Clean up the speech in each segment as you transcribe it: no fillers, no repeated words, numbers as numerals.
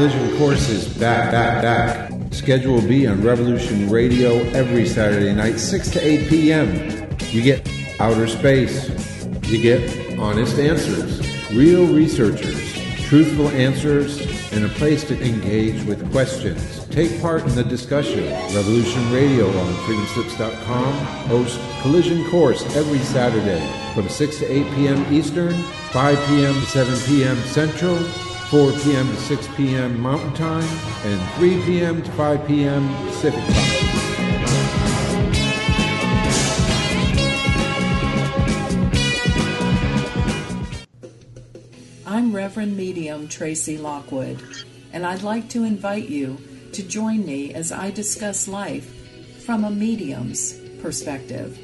Collision Course is back. Schedule will be on Revolution Radio every Saturday night, 6 to 8 p.m. You get outer space. You get honest answers, real researchers, truthful answers, and a place to engage with questions. Take part in the discussion. Revolution Radio on freedomslips.com hosts Collision Course every Saturday from 6 to 8 p.m. Eastern, 5 p.m. to 7 p.m. Central, 4 p.m. to 6 p.m. Mountain Time, and 3 p.m. to 5 p.m. Pacific Time. I'm Reverend Medium Tracy Lockwood, and I'd like to invite you to join me as I discuss life from a medium's perspective.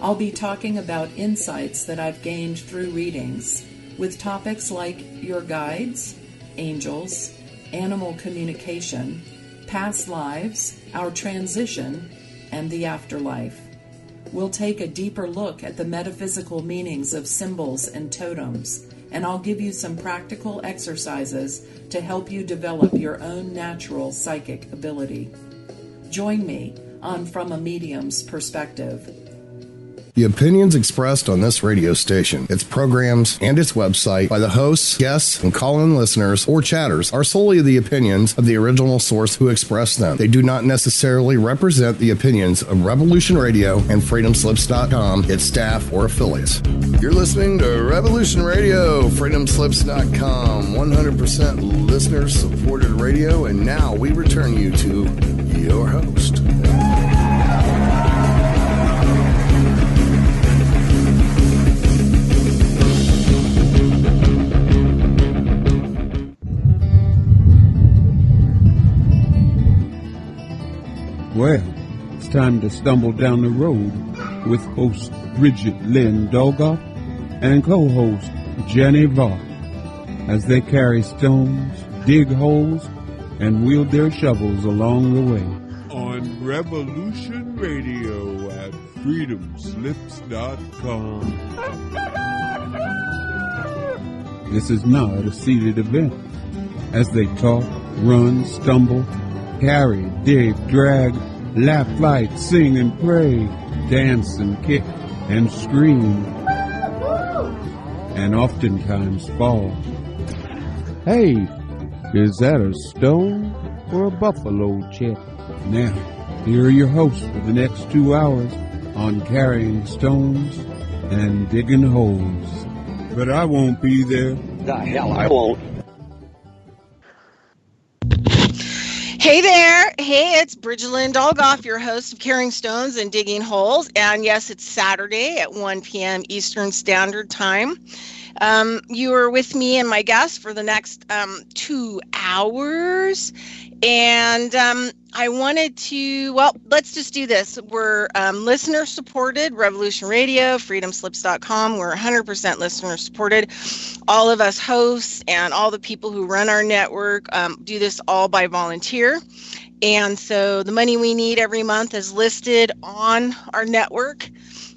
I'll be talking about insights that I've gained through readings, with topics like your guides, angels, animal communication, past lives, our transition, and the afterlife. We'll take a deeper look at the metaphysical meanings of symbols and totems, and I'll give you some practical exercises to help you develop your own natural psychic ability. Join me on From a Medium's Perspective. The opinions expressed on this radio station, its programs, and its website by the hosts, guests, and call-in listeners or chatters are solely the opinions of the original source who expressed them. They do not necessarily represent the opinions of Revolution Radio and freedomslips.com, its staff, or affiliates. You're listening to Revolution Radio, freedomslips.com, 100% listener-supported radio, and now we return you to your host. Well, it's time to stumble down the road with host Bridgette Lyn Dolgoff and co-host Jenny Vaught as they carry stones, dig holes, and wield their shovels along the way. On Revolution Radio at freedomslips.com. This is not a seated event as they talk, run, stumble, carry, dig, drag, laugh, fight, sing and pray, dance and kick and scream, and oftentimes fall. Hey, is that a stone or a buffalo check? Now, here are your hosts for the next 2 hours on carrying stones and digging holes. But I won't be there. The hell I won't. Hey there. Hey, it's Bridgette Lyn Dolgoff, your host of Carrying Stones and Digging Holes. And yes, it's Saturday at 1 p.m. Eastern Standard Time. You are with me and my guest for the next 2 hours. And I wanted to, well, let's just do this. We're listener supported, Revolution Radio, freedomslips.com. We're 100% listener supported. All of us hosts and all the people who run our network do this all by volunteer. And so the money we need every month is listed on our network.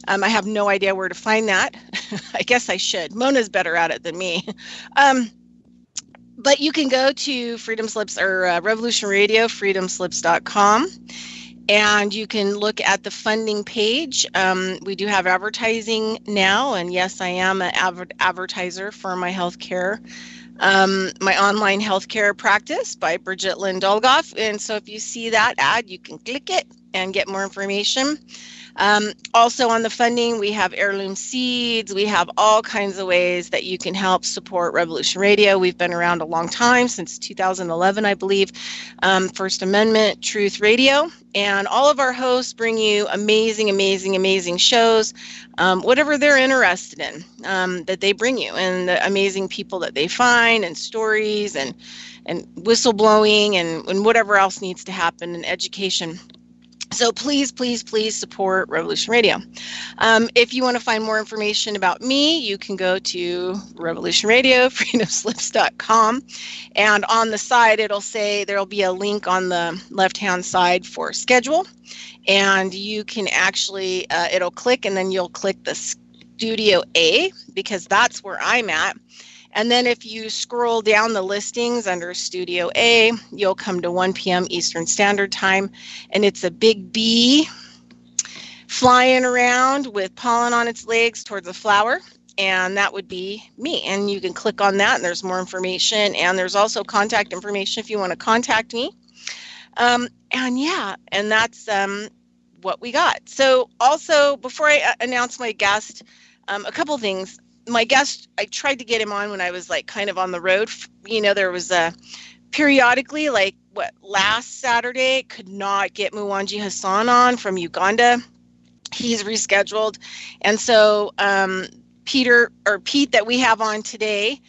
I have no idea where to find that. I guess I should. Mona's better at it than me. But you can go to Freedom Slips or Revolution Radio, freedomslips.com, and you can look at the funding page. We do have advertising now, and yes, I am an advertiser for my healthcare, my online healthcare practice by Bridgette Lyn Dolgoff. And so if you see that ad, you can click it and get more information. Also on the funding, we have heirloom seeds. We have all kinds of ways that you can help support Revolution Radio. We've been around a long time, since 2011, I believe. First Amendment Truth Radio. And all of our hosts bring you amazing, amazing, amazing shows, whatever they're interested in, that they bring you, and the amazing people that they find, and stories, and whistleblowing, and whatever else needs to happen in education. So please, please, please support Revolution Radio. If you want to find more information about me, you can go to Revolution Radio, freedomslips.com. And on the side, it'll say there'll be a link on the left-hand side for schedule. And you can actually, it'll click, and then you'll click the Studio A, because that's where I'm at. And then if you scroll down the listings under Studio A, you'll come to 1 p.m. Eastern Standard Time, and it's a big bee flying around with pollen on its legs towards a flower, and that would be me. And you can click on that, and there's more information, and there's also contact information if you want to contact me. And that's what we got. So also, before I announce my guest, a couple things. My guest, I tried to get him on when I was like kind of on the road. There was periodically, like last Saturday, could not get Mwangi Hassan on from Uganda. He's rescheduled. And so Pete that we have on today,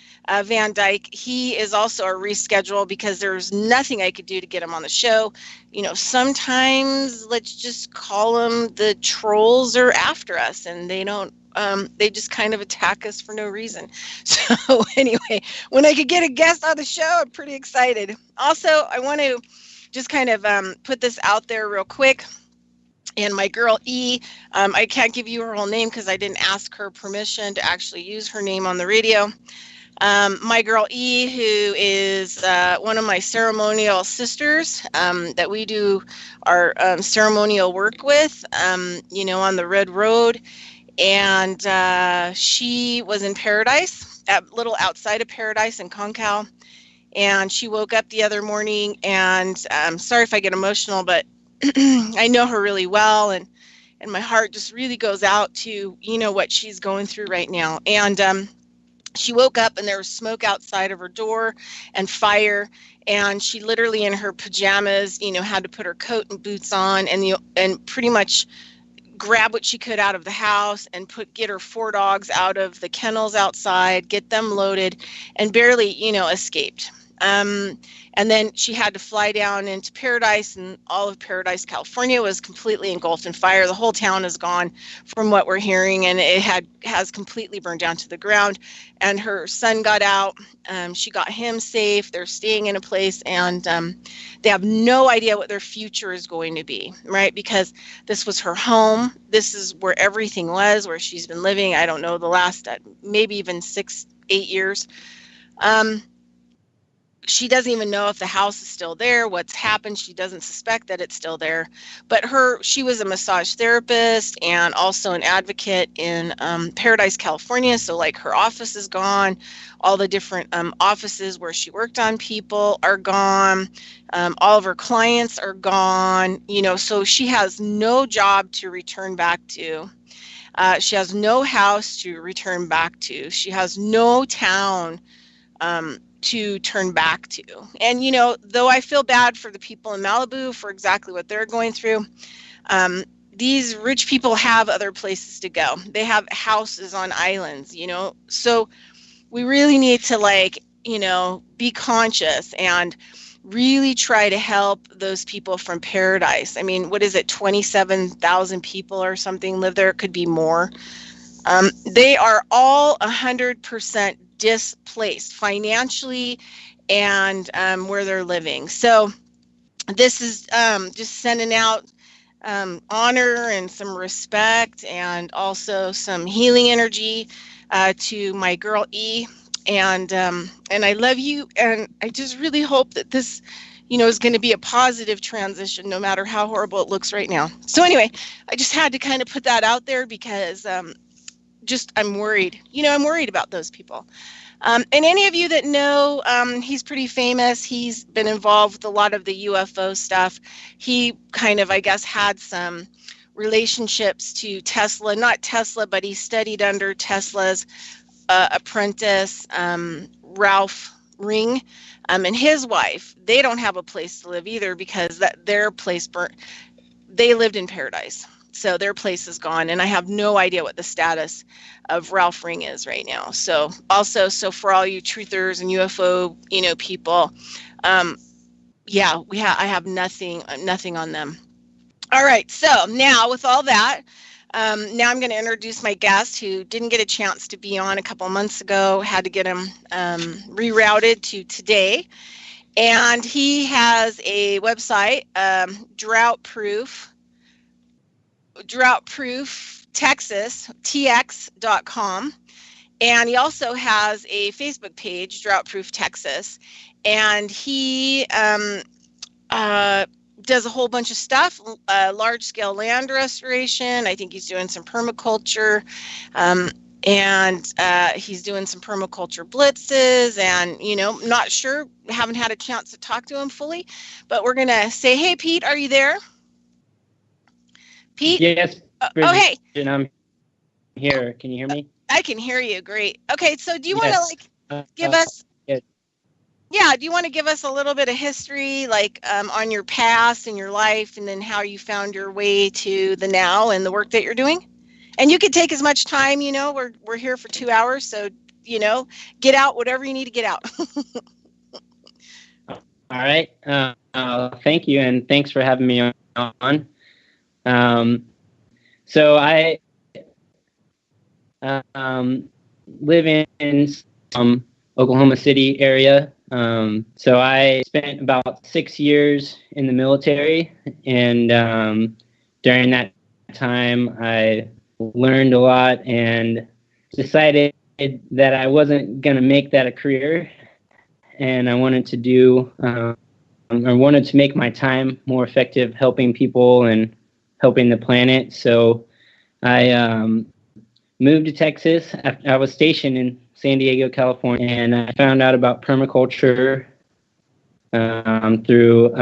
Van Dyck, he is also a reschedule because there's nothing I could do to get him on the show. Sometimes let's just call them the trolls are after us, and they just kind of attack us for no reason. So anyway, when I could get a guest on the show, I'm pretty excited. Also, I want to just kind of put this out there real quick. And my girl E, I can't give you her whole name because I didn't ask her permission to actually use her name on the radio. My girl E, who is one of my ceremonial sisters that we do our ceremonial work with, on the Red Road. And she was in Paradise, a little outside of Paradise in Concal. And she woke up the other morning, and sorry if I get emotional, but I know her really well, and my heart just really goes out to, what she's going through right now. And she woke up and there was smoke outside of her door and fire, and she literally in her pajamas, had to put her coat and boots on and pretty much grab what she could out of the house and get her 4 dogs out of the kennels outside, get them loaded, and barely, escaped. And then she had to fly down into Paradise, and all of Paradise, California was completely engulfed in fire. The whole town is gone from what we're hearing, and it has completely burned down to the ground. And her son got out. She got him safe. They're staying in a place, and they have no idea what their future is going to be, right? Because this was her home. This is where everything was, where she's been living, I don't know, the last maybe even 6-8 years. She doesn't even know if the house is still there, what's happened. She doesn't suspect that it's still there. But she was a massage therapist and also an advocate in Paradise, California. So like her office is gone. All the different offices where she worked on people are gone. All of her clients are gone. So she has no job to return back to. She has no house to return back to. She has no town to turn back to. And, though I feel bad for the people in Malibu for exactly what they're going through, these rich people have other places to go. They have houses on islands, so we really need to be conscious and really try to help those people from Paradise. I mean, what is it? 27,000 people or something live there. It could be more. They are all 100% displaced financially and where they're living. So this is just sending out honor and some respect and also some healing energy to my girl E. And I love you, and I just really hope that this is going to be a positive transition no matter how horrible it looks right now. So anyway, I just had to kind of put that out there because I'm worried. I'm worried about those people. And any of you that know, he's pretty famous. He's been involved with a lot of the UFO stuff. He kind of, I guess, had some relationships to Tesla. Not Tesla, but he studied under Tesla's apprentice, Ralph Ring. And his wife, they don't have a place to live either because their place burnt. They lived in Paradise. So their place is gone, and I have no idea what the status of Ralph Ring is right now. So also, for all you truthers and UFO, people, I have nothing on them. All right. So now with all that, now I'm going to introduce my guest who didn't get a chance to be on a couple months ago. Had to get him rerouted to today, and he has a website, Drought Proof Texas, tx.com. And he also has a Facebook page, Drought Proof Texas. And he does a whole bunch of stuff, large-scale land restoration. I think he's doing some permaculture. And he's doing some permaculture blitzes, and, not sure, haven't had a chance to talk to him fully, but we're going to say, hey, Pete, are you there? Pete? Yes. Oh, hey. I'm here. Can you hear me? I can hear you. Great. Okay. So do you want to give us, do you want to give us a little bit of history, on your past and your life, and then how you found your way to the now and the work that you're doing? And you could take as much time, we're here for 2 hours. So, get out whatever you need to get out. All right. Thank you. And thanks for having me on. So I live in Oklahoma City area. So I spent about 6 years in the military. And during that time, I learned a lot and decided that I wasn't going to make that a career, and I wanted to wanted to make my time more effective helping people and helping the planet. So I moved to Texas. I was stationed in San Diego, California, and I found out about permaculture through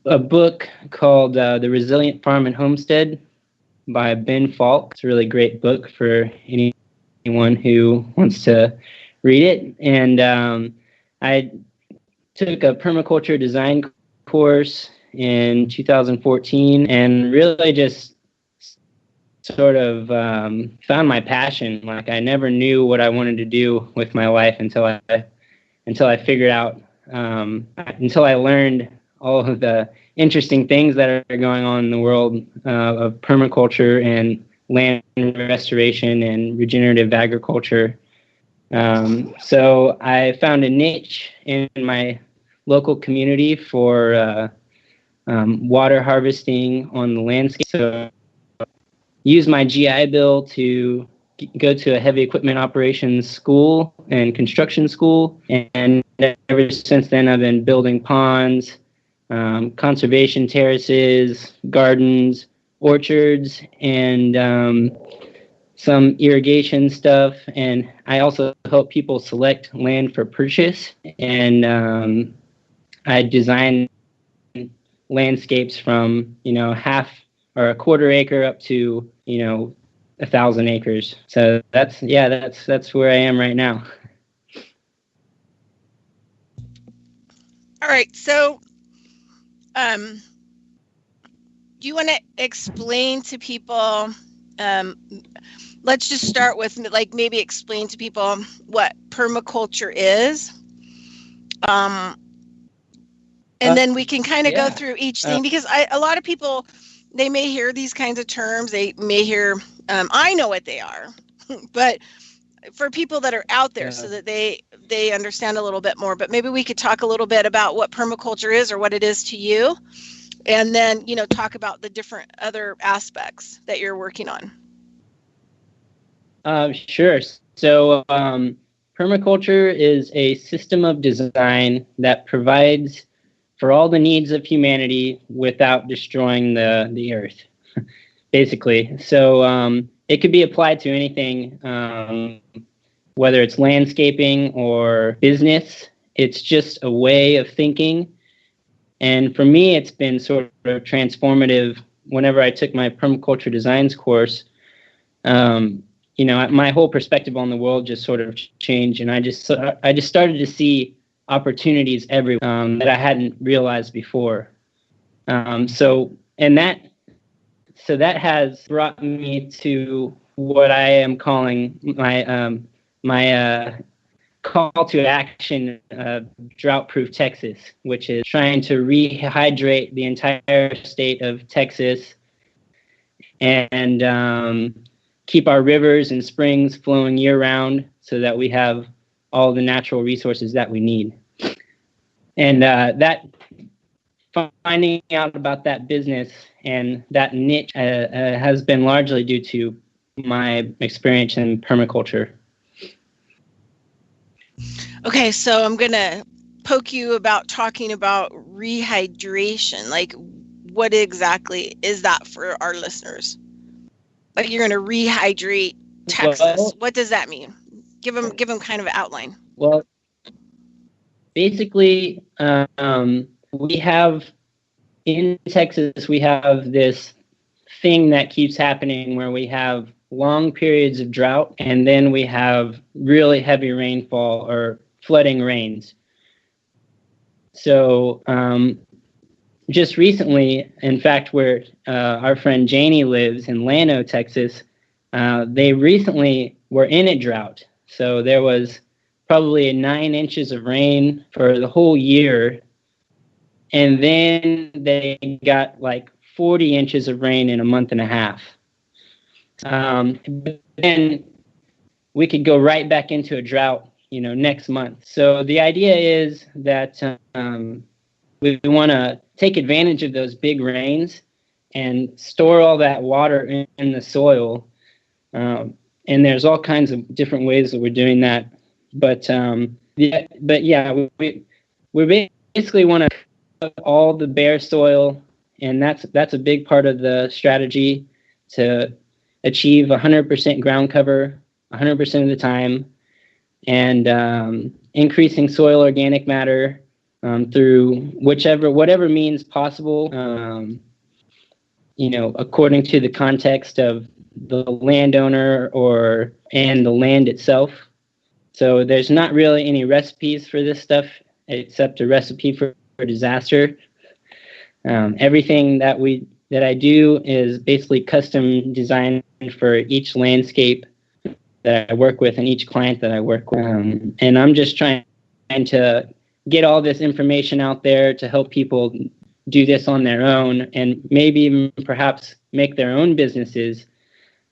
a book called The Resilient Farm and Homestead by Ben Falk. It's a really great book for anyone who wants to read it. And I took a permaculture design course in 2014 and really just sort of found my passion. I never knew what I wanted to do with my life until I figured out, until I learned all of the interesting things that are going on in the world of permaculture and land restoration and regenerative agriculture. So I found a niche in my local community for water harvesting on the landscape. So use my GI Bill to go to a heavy equipment operations school and construction school. And ever since then, I've been building ponds, conservation terraces, gardens, orchards, and some irrigation stuff. And I also help people select land for purchase. And I design landscapes from, half or a quarter acre up to, 1,000 acres. So that's where I am right now. All right. So, do you want to explain to people, let's just start with maybe explain to people what permaculture is. And then we can kind of go through each thing, because a lot of people, they may hear these kinds of terms. They may hear, I know what they are, but for people that are out there, so that they understand a little bit more. But maybe we could talk a little bit about what permaculture is, or what it is to you, and then talk about the different other aspects that you're working on. Sure. So permaculture is a system of design that provides for all the needs of humanity without destroying the earth, basically. So it could be applied to anything, whether it's landscaping or business. It's just a way of thinking. And for me, it's been sort of transformative. Whenever I took my permaculture designs course, my whole perspective on the world just sort of changed. And I just started to see opportunities everywhere that I hadn't realized before. So that has brought me to what I am calling my call to action, Drought-Proof Texas, which is trying to rehydrate the entire state of Texas and keep our rivers and springs flowing year-round so that we have all the natural resources that we need. And that finding out about that business and that niche has been largely due to my experience in permaculture. Okay, so I'm going to poke you about talking about rehydration. Like, what exactly is that for our listeners? Like, you're going to rehydrate Texas. Well, what does that mean? Give them kind of an outline. Well, basically, we have in Texas, we have this thing that keeps happening where we have long periods of drought, and then we have really heavy rainfall or flooding rains. So just recently, in fact, where our friend Janie lives in Llano, Texas, they recently were in a drought. So there was probably 9 inches of rain for the whole year. And then they got like 40 inches of rain in a month and a half. But then we could go right back into a drought, next month. So the idea is that we want to take advantage of those big rains and store all that water in the soil. And there's all kinds of different ways that we're doing that. But we basically want to cut all the bare soil, and that's a big part of the strategy to achieve 100% ground cover 100% of the time, and increasing soil organic matter through whatever means possible, according to the context of the landowner and the land itself. So there's not really any recipes for this stuff except a recipe for disaster. Everything that I do is basically custom designed for each landscape that I work with and each client that I work with. And I'm just trying to get all this information out there to help people do this on their own, and maybe even perhaps make their own businesses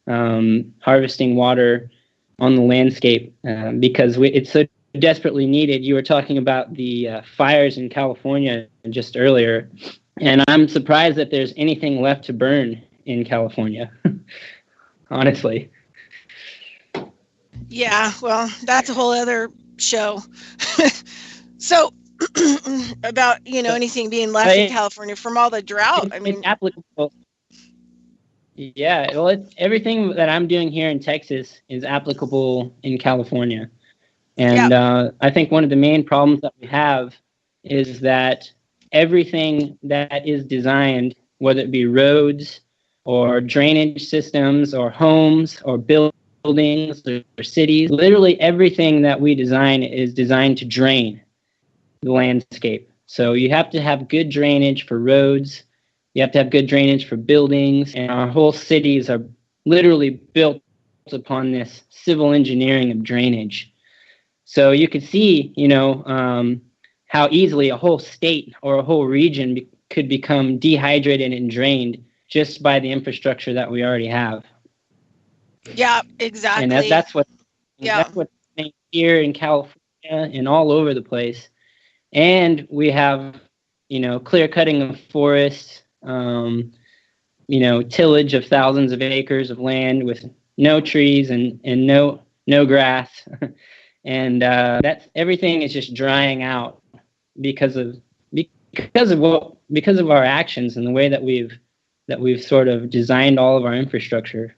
harvesting water on the landscape, because it's so desperately needed. You were talking about the fires in California just earlier, and I'm surprised that there's anything left to burn in California, honestly. Yeah, well, that's a whole other show. So about, anything being left in California from all the drought. It's applicable. Yeah, well, everything that I'm doing here in Texas is applicable in California. And I think one of the main problems that we have is that everything that is designed, whether it be roads or drainage systems or homes or buildings or cities, literally everything that we design is designed to drain the landscape. So you have to have good drainage for roads. You have to have good drainage for buildings, and our whole cities are literally built upon this civil engineering of drainage. So you could see, how easily a whole state or a whole region could become dehydrated and drained just by the infrastructure that we already have. Yeah, exactly. And that's what's happening here in California and all over the place. And we have, clear cutting of forests, tillage of thousands of acres of land with no trees and no grass. And everything is just drying out because of our actions and the way that we've sort of designed all of our infrastructure.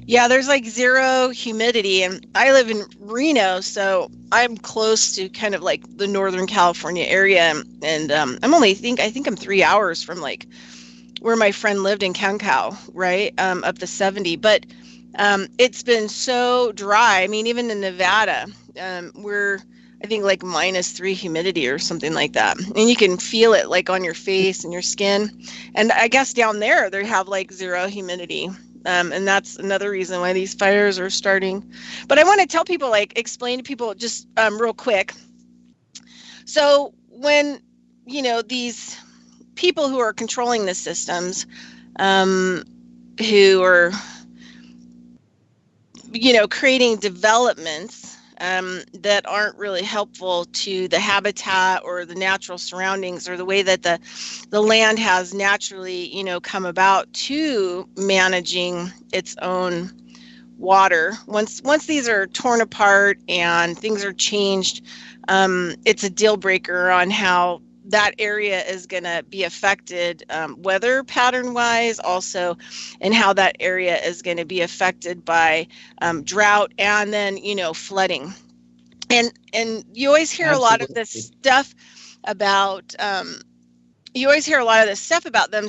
Yeah, there's like zero humidity, and I live in Reno, so I'm close to kind of like the Northern California area, and I think I'm 3 hours from like where my friend lived in Cancun, right, up to 70. But it's been so dry. I mean, even in Nevada, we're I think like -3 humidity or something like that, and you can feel it like on your face and your skin. And I guess down there they have like zero humidity. And that's another reason why these fires are starting. But I want to tell people, explain to people just real quick. So when, these people who are controlling the systems, who are, creating developments that aren't really helpful to the habitat or the natural surroundings or the way that the land has naturally, come about to managing its own water. Once these are torn apart and things are changed, it's a deal breaker on how that area is going to be affected, weather pattern wise also, and how that area is going to be affected by drought and then, flooding. And you always hear a lot of this stuff about them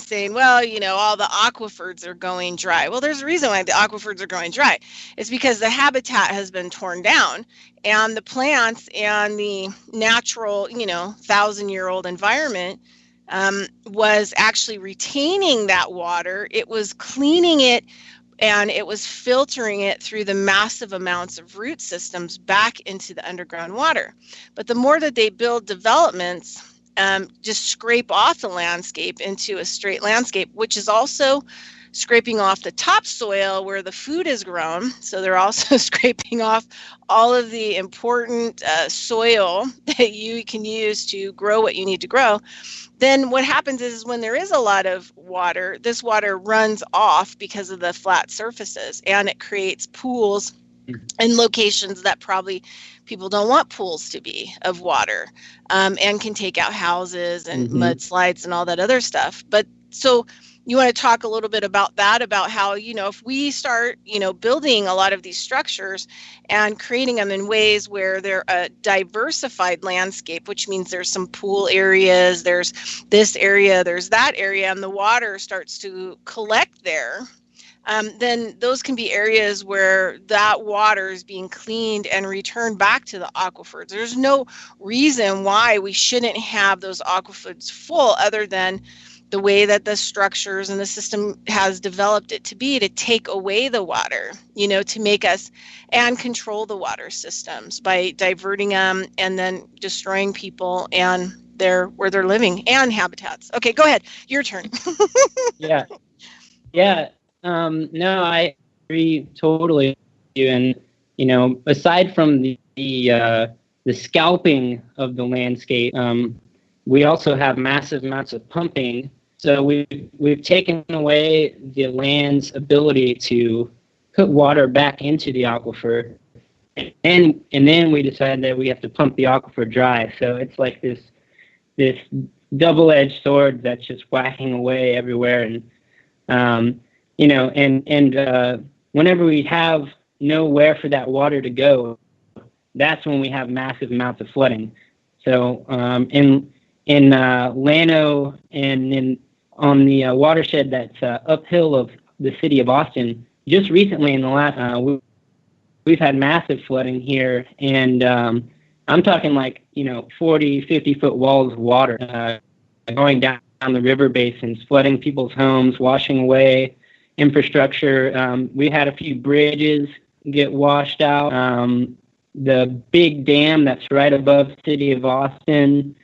saying, well, all the aquifers are going dry. Well, there's a reason why the aquifers are going dry. It's because the habitat has been torn down, and the plants and the natural, 1,000-year-old environment was actually retaining that water. It was cleaning it, and it was filtering it through the massive amounts of root systems back into the underground water. But the more that they build developments, just scrape off the landscape into a straight landscape, which is also scraping off the topsoil where the food is grown. So they're also scraping off all of the important soil that you can use to grow what you need to grow. Then what happens is when there is a lot of water, this water runs off because of the flat surfaces, and it creates pools in locations that probably people don't want pools to be of water, and can take out houses and mudslides and all that other stuff. But so you want to talk a little bit about that, about how, if we start, building a lot of these structures and creating them in ways where they're a diversified landscape, which means there's some pool areas, there's this area, there's that area, and the water starts to collect there. Then those can be areas where that water is being cleaned and returned back to the aquifers. There's no reason why we shouldn't have those aquifers full, other than the way that the structures and the system has developed it to be, to take away the water, to make us and control the water systems by diverting them and then destroying people and where they're living and habitats. Okay, go ahead. Your turn. Yeah. No, I agree totally with you. And, aside from the scalping of the landscape, we also have massive amounts of pumping. So we've taken away the land's ability to put water back into the aquifer, and then we decided that we have to pump the aquifer dry. So it's like this double-edged sword that's just whacking away everywhere. And whenever we have nowhere for that water to go, that's when we have massive amounts of flooding. So in Llano and on the watershed that's uphill of the city of Austin, just recently in the last, we've had massive flooding here, and I'm talking 40, 50-foot walls of water going down the river basins, flooding people's homes, washing away infrastructure. We had a few bridges get washed out. The big dam that's right above the city of Austin,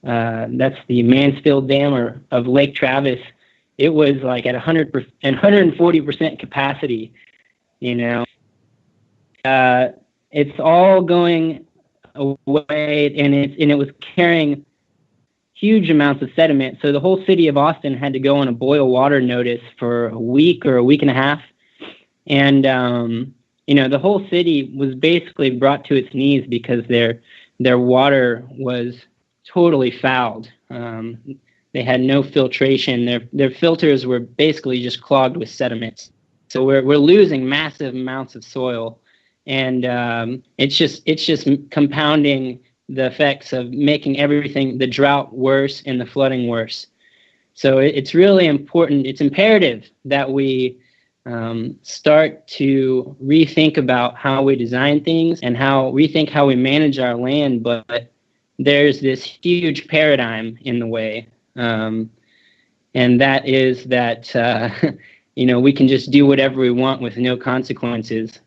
that's the Mansfield Dam of Lake Travis. It was like at 140% capacity. It's all going away, and it was carrying huge amounts of sediment. So the whole city of Austin had to go on a boil water notice for a week or a week and a half. And, the whole city was basically brought to its knees because their water was totally fouled. They had no filtration. Their filters were basically just clogged with sediment. So we're losing massive amounts of soil. And it's just compounding the effects of making everything, the drought worse and the flooding worse. So it's really important. It's imperative that we start to rethink about how we design things and rethink how we manage our land. But there's this huge paradigm in the way, and that is that we can just do whatever we want with no consequences.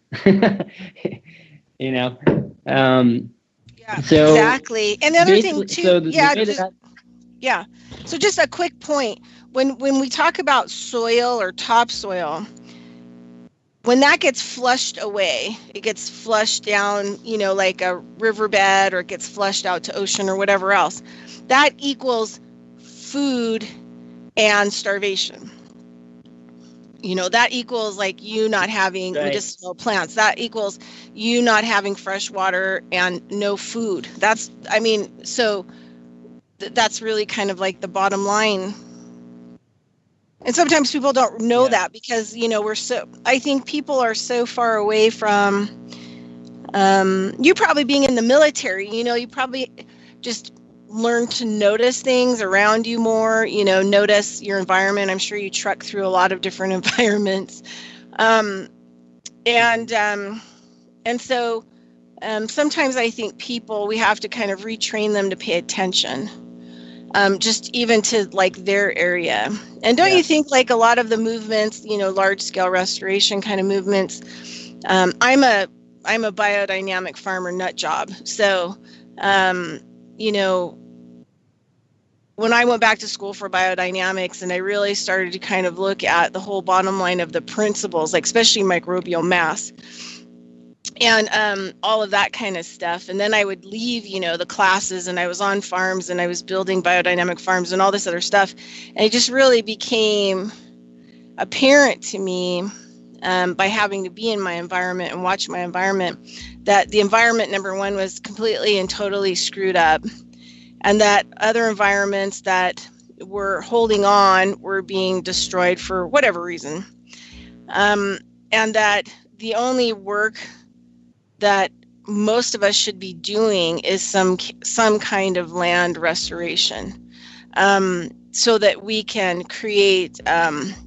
Yeah, so exactly. And the other thing too, So just a quick point. When we talk about soil or topsoil, when that gets flushed away, it gets flushed down, like a riverbed, or it gets flushed out to ocean or whatever else, that equals food and starvation. That equals like you not having medicinal plants. That equals you not having fresh water and no food. That's really kind of like the bottom line. And sometimes people don't know that because, I think people are so far away from, you probably being in the military, you probably just learn to notice things around you more, notice your environment. I'm sure you truck through a lot of different environments. And so sometimes I think we have to kind of retrain them to pay attention. Just even to like their area. And don't you think like a lot of the movements, large scale restoration kind of movements, I'm a biodynamic farmer nut job. So, when I went back to school for biodynamics and I really started to kind of look at the whole bottom line of the principles, like especially microbial mass, and all of that kind of stuff. And then I would leave, the classes, and I was on farms and I was building biodynamic farms and all this other stuff. And it just really became apparent to me by having to be in my environment and watch my environment, that the environment, number one, was completely and totally screwed up. And that other environments that were holding on were being destroyed for whatever reason. And that the only work that most of us should be doing is some kind of land restoration, so that we can create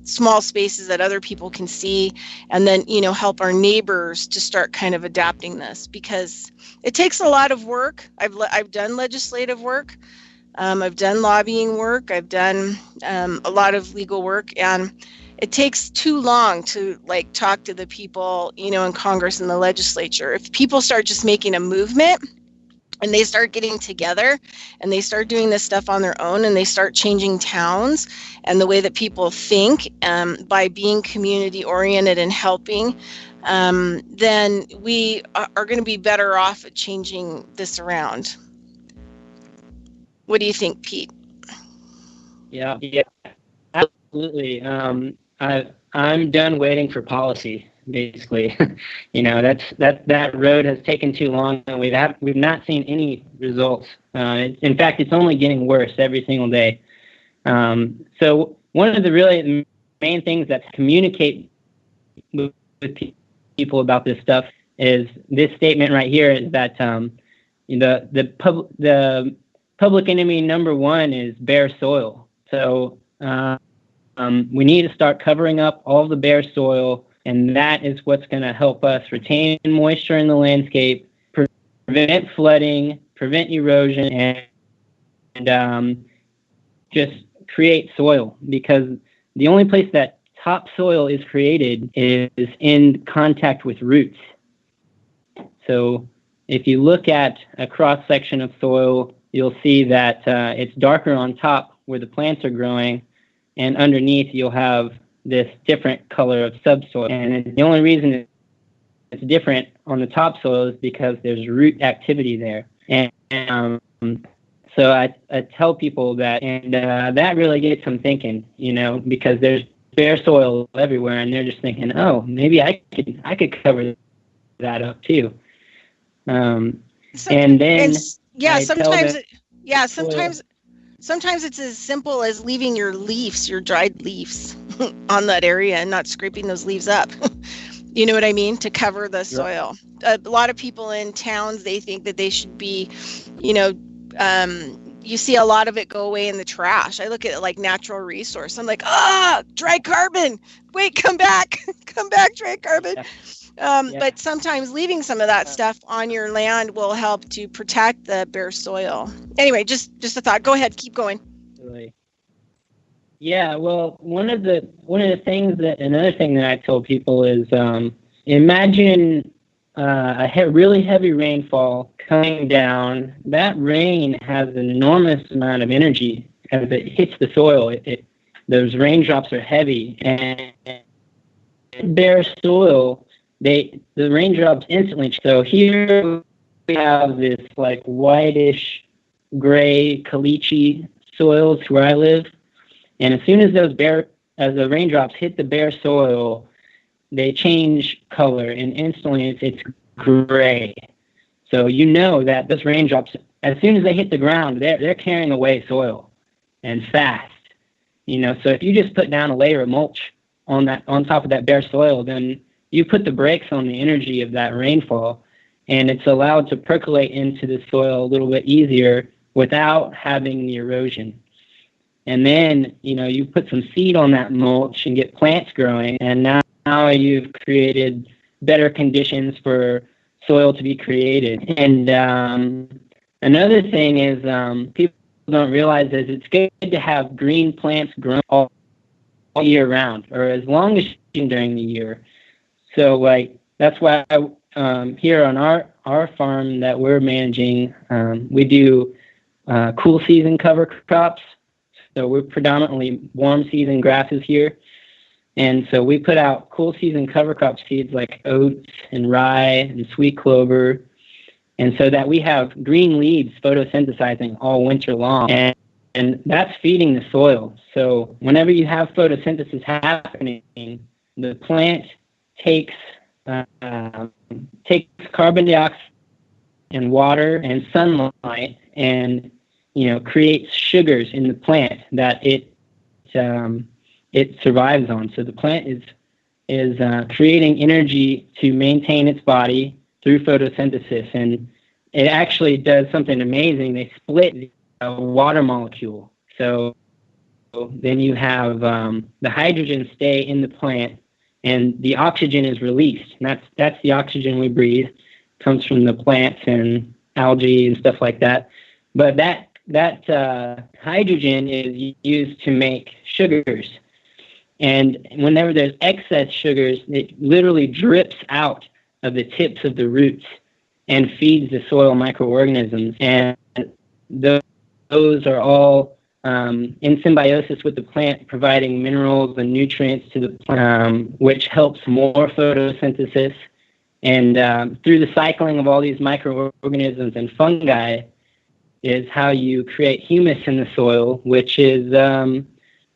small spaces that other people can see, and then help our neighbors to start kind of adapting this, because it takes a lot of work. I've done legislative work, I've done lobbying work, I've done a lot of legal work, and it takes too long to like talk to the people, in Congress and the legislature. If people start just making a movement and they start getting together and they start doing this stuff on their own and they start changing towns and the way that people think, by being community oriented and helping, then we are going to be better off at changing this around. What do you think, Pete? Yeah, absolutely. I'm done waiting for policy, basically. That road has taken too long, and we've not seen any results. In fact, it's only getting worse every single day. So one of the really main things that communicate with people about this stuff is this statement right here: is that the public enemy number one is bare soil. So we need to start covering up all the bare soil, and that is what's going to help us retain moisture in the landscape, prevent flooding, prevent erosion, and just create soil. Because the only place that topsoil is created is in contact with roots. So if you look at a cross-section of soil, you'll see that it's darker on top where the plants are growing, and underneath you'll have this different color of subsoil. And the only reason it's different on the topsoil is because there's root activity there. And so I tell people that, and that really gets them thinking, because there's bare soil everywhere, and they're just thinking, oh, maybe I could cover that up too. And then sometimes it's as simple as leaving your dried leaves on that area and not scraping those leaves up. You know what I mean? To cover the soil. A lot of people in towns, they think that they should be, you see a lot of it go away in the trash. I look at it like natural resource. I'm like, dry carbon. Wait, come back. Come back, dry carbon. But sometimes leaving some of that stuff on your land will help to protect the bare soil. Anyway, just a thought. Go ahead, keep going. Really. Yeah, well, another thing that I told people is imagine a really heavy rainfall coming down. That rain has an enormous amount of energy as it hits the soil. Those raindrops are heavy, bare soil, the raindrops instantly. So here we have this like whitish gray caliche soils where I live, and as soon as as the raindrops hit the bare soil, they change color, and instantly it's gray. So you know that those raindrops, as soon as they hit the ground, they're carrying away soil, and fast. So if you just put down a layer of mulch on top of that bare soil, then you put the brakes on the energy of that rainfall, and it's allowed to percolate into the soil a little bit easier without having the erosion. And then, you put some seed on that mulch and get plants growing, and now you've created better conditions for soil to be created. And another thing is people don't realize is it's good to have green plants grown all year round, or as long as during the year. So that's why here on our farm that we're managing, we do cool season cover crops. So we're predominantly warm season grasses here. And so we put out cool season cover crop seeds like oats and rye and sweet clover. And so that we have green leaves photosynthesizing all winter long. And that's feeding the soil. So whenever you have photosynthesis happening, the plant takes carbon dioxide and water and sunlight and creates sugars in the plant that it survives on. So the plant is creating energy to maintain its body through photosynthesis, and it actually does something amazing. They split the water molecule. So then you have the hydrogen stay in the plant, and the oxygen is released. And that's the oxygen we breathe. It comes from the plants and algae and stuff like that. But that hydrogen is used to make sugars. And whenever there's excess sugars, it literally drips out of the tips of the roots and feeds the soil microorganisms. And those are all in symbiosis with the plant, providing minerals and nutrients to the plant, which helps more photosynthesis. And through the cycling of all these microorganisms and fungi is how you create humus in the soil, which is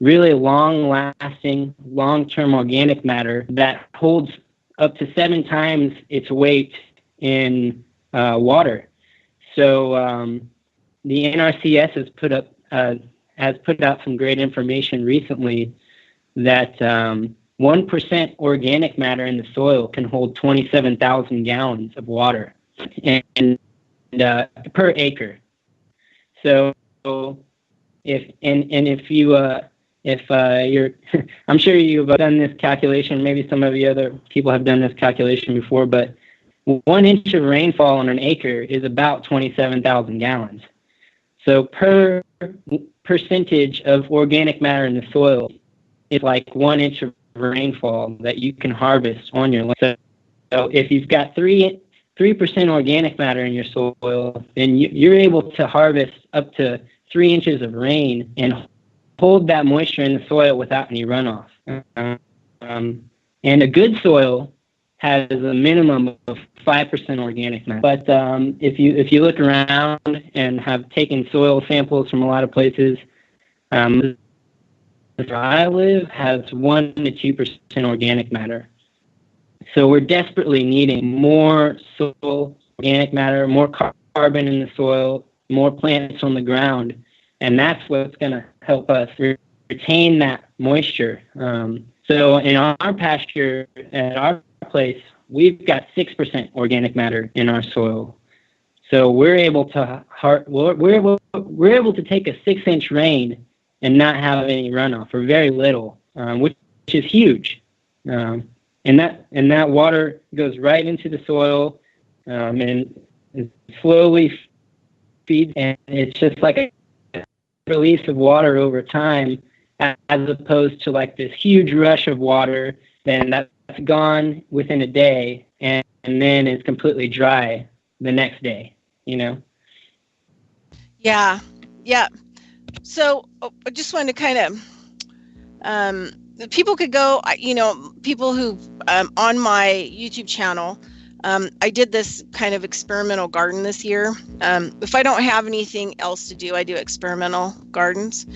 really long-lasting, long-term organic matter that holds up to 7 times its weight in water. So the NRCS has put out some great information recently that 1% organic matter in the soil can hold 27,000 gallons of water and per acre. So if you're, I'm sure you've done this calculation. Maybe some of the other people have done this calculation before, but 1 inch of rainfall on an acre is about 27,000 gallons. So per percentage of organic matter in the soil, it's like 1 inch of rainfall that you can harvest on your land. So if you've got 3% organic matter in your soil, then you're able to harvest up to 3 inches of rain and hold that moisture in the soil without any runoff. And a good soil has a minimum of 5% organic matter. But if you look around and have taken soil samples from a lot of places, where I live has 1 to 2% organic matter. So we're desperately needing more soil organic matter, more carbon in the soil, more plants on the ground, and that's what's going to help us retain that moisture. So in our pasture at our place, we've got 6% organic matter in our soil. So we're able to we're able to take a 6-inch rain and not have any runoff or very little, which is huge. And that water goes right into the soil and slowly feeds, and it's just like a release of water over time, as opposed to like this huge rush of water, then that's gone within a day, and then it's completely dry the next day, Yeah. So I just wanted to kind of people could go, people who on my YouTube channel, I did this kind of experimental garden this year. If I don't have anything else to do, I do experimental gardens.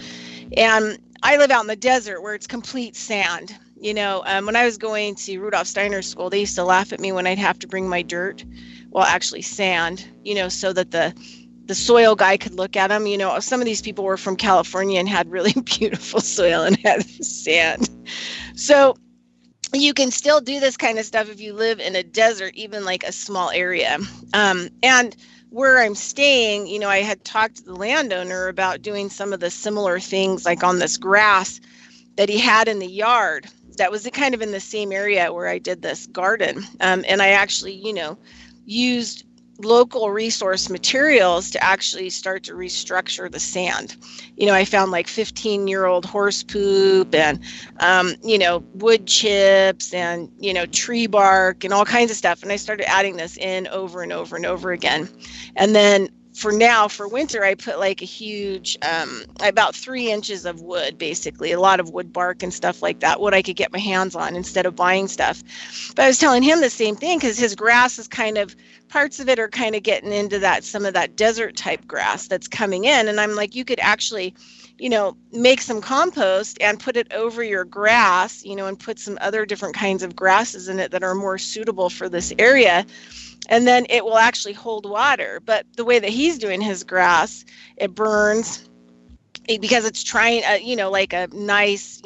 And I live out in the desert where it's complete sand. When I was going to Rudolf Steiner school, they used to laugh at me when I'd have to bring my dirt, well, actually sand, so that the soil guy could look at them. Some of these people were from California and had really beautiful soil and had sand. So you can still do this kind of stuff if you live in a desert, even like a small area. And where I'm staying, I had talked to the landowner about doing some of the similar things, like on this grass that he had in the yard. That was kind of in the same area where I did this garden. And I actually, used local resource materials to actually start to restructure the sand. I found like 15-year-old horse poop and, wood chips and, tree bark and all kinds of stuff. And I started adding this in over and over and over again. And then for winter, I put like a huge, about 3 inches of wood, basically, a lot of wood bark and stuff like that, what I could get my hands on instead of buying stuff. But I was telling him the same thing because his grass is parts of it are kind of getting into some of that desert type grass that's coming in. And I'm like, you could actually, make some compost and put it over your grass, and put some other different kinds of grasses in it that are more suitable for this area. And then it will actually hold water. But the way that he's doing his grass, it burns because it's trying, like a nice,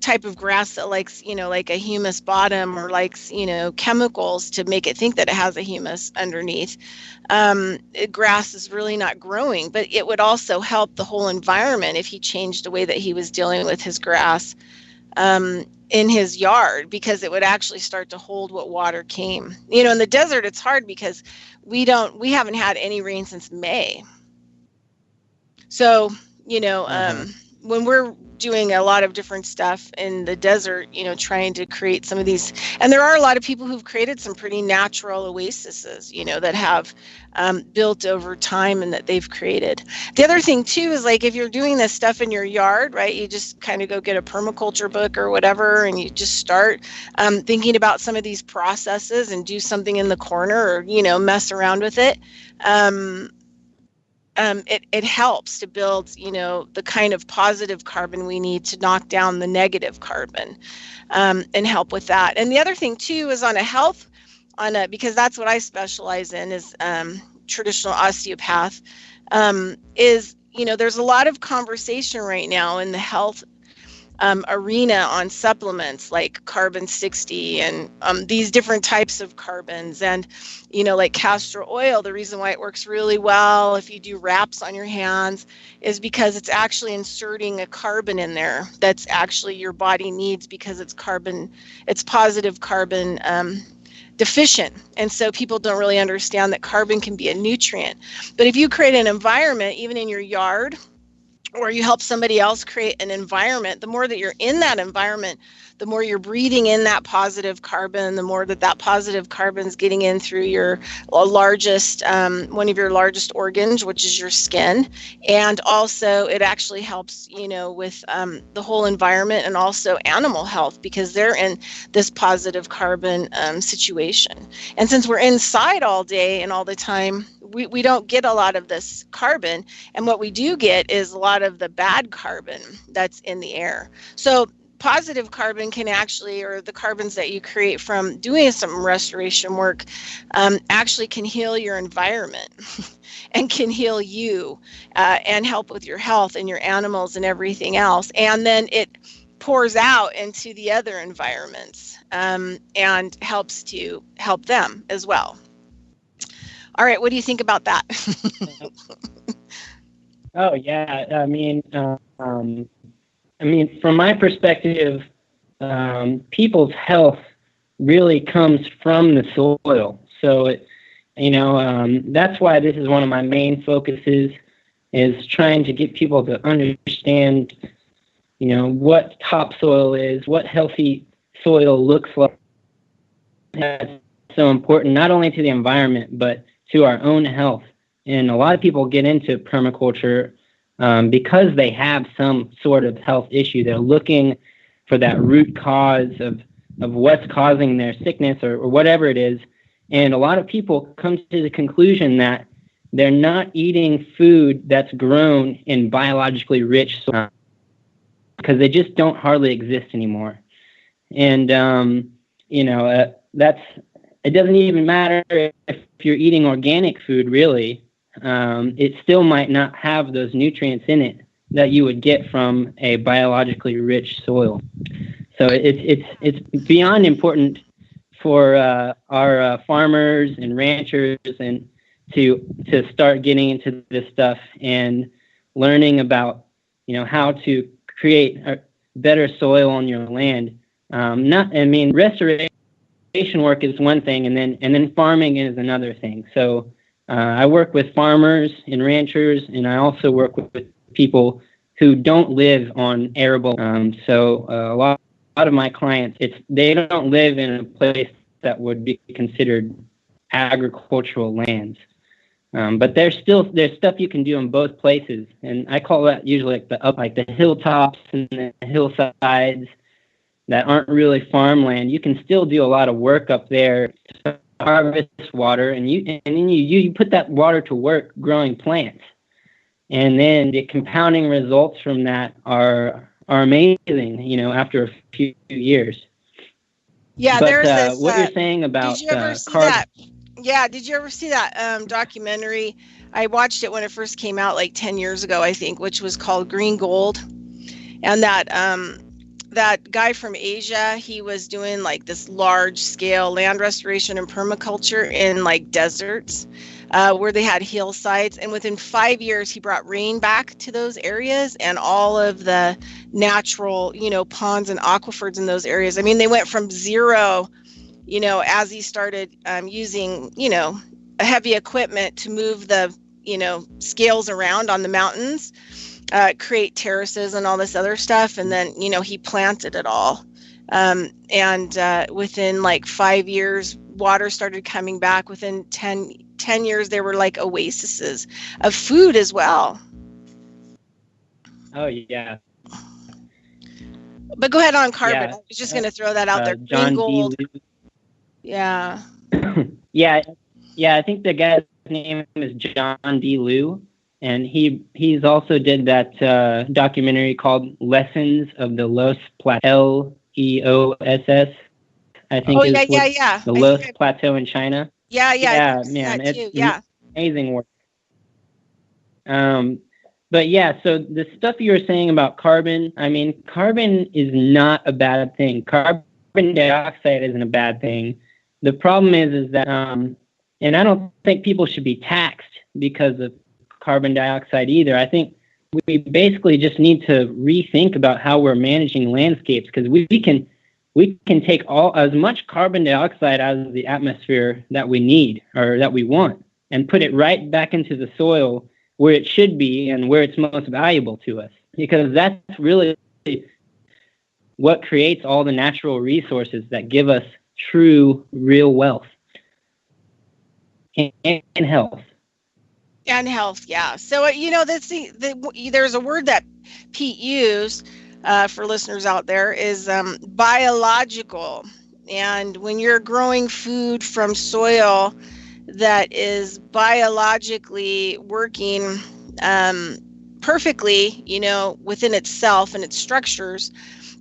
type of grass that likes, like a humus bottom or likes, chemicals to make it think that it has a humus underneath. Grass is really not growing, but it would also help the whole environment if he changed the way that he was dealing with his grass in his yard, because it would actually start to hold what water came. In the desert, it's hard because we haven't had any rain since May. So, when we're doing a lot of different stuff in the desert, trying to create some of these, and there are a lot of people who've created some pretty natural oases, that have built over time and that they've created. The other thing too is, like, if you're doing this stuff in your yard, right, you just kind of go get a permaculture book or whatever, and you just start thinking about some of these processes and do something in the corner, or, mess around with it. It helps to build, the kind of positive carbon we need to knock down the negative carbon, and help with that. And the other thing too is because that's what I specialize in, is traditional osteopath, is, there's a lot of conversation right now in the health arena on supplements like carbon 60 and these different types of carbons, and like castor oil. The reason why it works really well if you do wraps on your hands is because it's actually inserting a carbon in there that's actually your body needs, because it's positive carbon deficient. And so people don't really understand that carbon can be a nutrient. But if you create an environment, even in your yard, or you help somebody else create an environment, the more that you're in that environment, the more you're breathing in that positive carbon, the more that positive carbon is getting in through your largest, one of your largest organs, which is your skin. And also it actually helps, with the whole environment, and also animal health, because they're in this positive carbon situation. And since we're inside all day and all the time, we don't get a lot of this carbon. And what we do get is a lot of the bad carbon that's in the air. So positive carbon can actually, or the carbons that you create from doing some restoration work, actually can heal your environment and can heal you, and help with your health and your animals and everything else. And then it pours out into the other environments, and helps to help them as well. All right, what do you think about that? Oh yeah, I mean, from my perspective, people's health really comes from the soil. So that's why this is one of my main focuses, is trying to get people to understand, what topsoil is, what healthy soil looks like. That's so important, not only to the environment, but to our own health. And a lot of people get into permaculture because they have some sort of health issue. They're looking for that root cause of what's causing their sickness or whatever it is. And a lot of people come to the conclusion that they're not eating food that's grown in biologically rich soil because they just don't hardly exist anymore. And, it doesn't even matter if you're eating organic food, really. It still might not have those nutrients in it that you would get from a biologically rich soil. So it's beyond important for our farmers and ranchers and to start getting into this stuff and learning about how to create a better soil on your land. Restoration work is one thing, and then farming is another thing. So I work with farmers and ranchers, and I also work with people who don't live on arable. A lot of my clients, they don't live in a place that would be considered agricultural lands. But there's stuff you can do in both places, and I call that usually like the hilltops and the hillsides that aren't really farmland. You can still do a lot of work up there to harvest water, and then you put that water to work growing plants, and then the compounding results from that are amazing. After a few years. Yeah, but, there's this. What you're saying about did you ever see that? Yeah, did you ever see that documentary? I watched it when it first came out, like 10 years ago, I think, which was called Green Gold, and that guy from Asia, he was doing like this large scale land restoration and permaculture in like deserts where they had hillsides. And within 5 years, he brought rain back to those areas and all of the natural, ponds and aquifers in those areas. I mean, they went from zero, as he started using, heavy equipment to move the, scales around on the mountains. Create terraces and all this other stuff. And then, he planted it all. And within like 5 years, water started coming back. Within 10 years, there were like oases of food as well. Oh, yeah. But go ahead on carbon. Yeah. I was just going to throw that out there. John Gold. D. Yeah. Yeah. I think the guy's name is John D. Liu. And he's also did that documentary called Lessons of the Loss Plateau, LEOSS, I think. Yeah. The Loss Plateau in China. Yeah, man, it's amazing work. But yeah, so the stuff you were saying about carbon, carbon is not a bad thing. Carbon dioxide isn't a bad thing. The problem is that, and I don't think people should be taxed because of carbon dioxide either. I think we basically just need to rethink about how we're managing landscapes, because we can take as much carbon dioxide out of the atmosphere that we need or that we want and put it right back into the soil where it should be and where it's most valuable to us, because that's really what creates all the natural resources that give us true, real wealth and health. And health, yeah. So, there's a word that Pete used for listeners out there is biological. And when you're growing food from soil that is biologically working perfectly, within itself and its structures,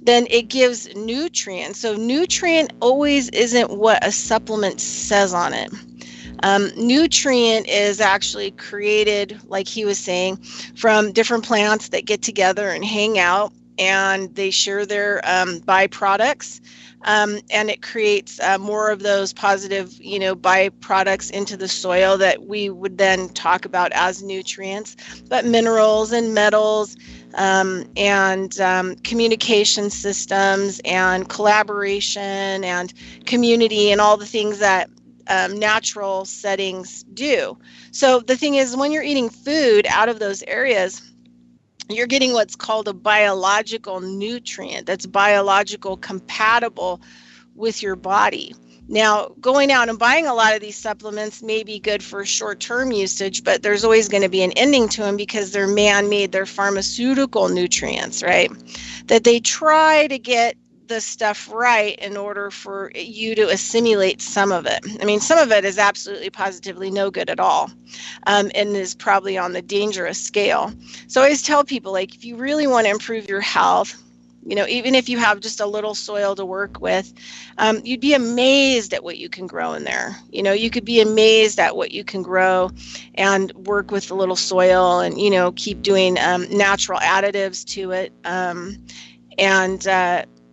then it gives nutrients. So nutrient always isn't what a supplement says on it. Nutrient is actually created, like he was saying, from different plants that get together and hang out, and they share their byproducts, and it creates more of those positive, byproducts into the soil that we would then talk about as nutrients. But minerals and metals and communication systems and collaboration and community and all the things that natural settings do. So the thing is, when you're eating food out of those areas, you're getting what's called a biological nutrient that's biological compatible with your body. Now, going out and buying a lot of these supplements may be good for short-term usage, but there's always going to be an ending to them because they're man-made, they're pharmaceutical nutrients, right? That they try to get the stuff right in order for you to assimilate some of it. I mean, some of it is absolutely positively no good at all, and is probably on the dangerous scale. So I always tell people, like, if you really want to improve your health, even if you have just a little soil to work with, you'd be amazed at what you can grow in there. You could be amazed at what you can grow and work with the little soil and, keep doing natural additives to it.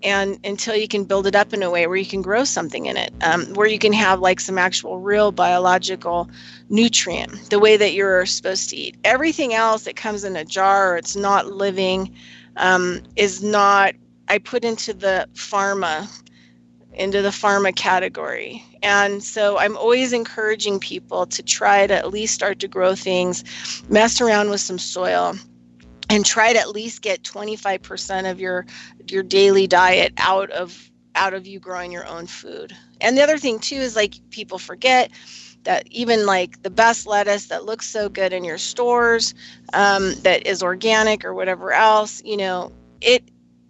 And until you can build it up in a way where you can grow something in it, where you can have like some actual real biological nutrient, the way that you're supposed to eat. Everything else that comes in a jar or it's not living is not, I put into the pharma category. And so I'm always encouraging people to try to at least start to grow things, mess around with some soil, and try to at least get 25% of your daily diet out of you growing your own food. And the other thing too is, like, people forget that even like the best lettuce that looks so good in your stores, that is organic or whatever else,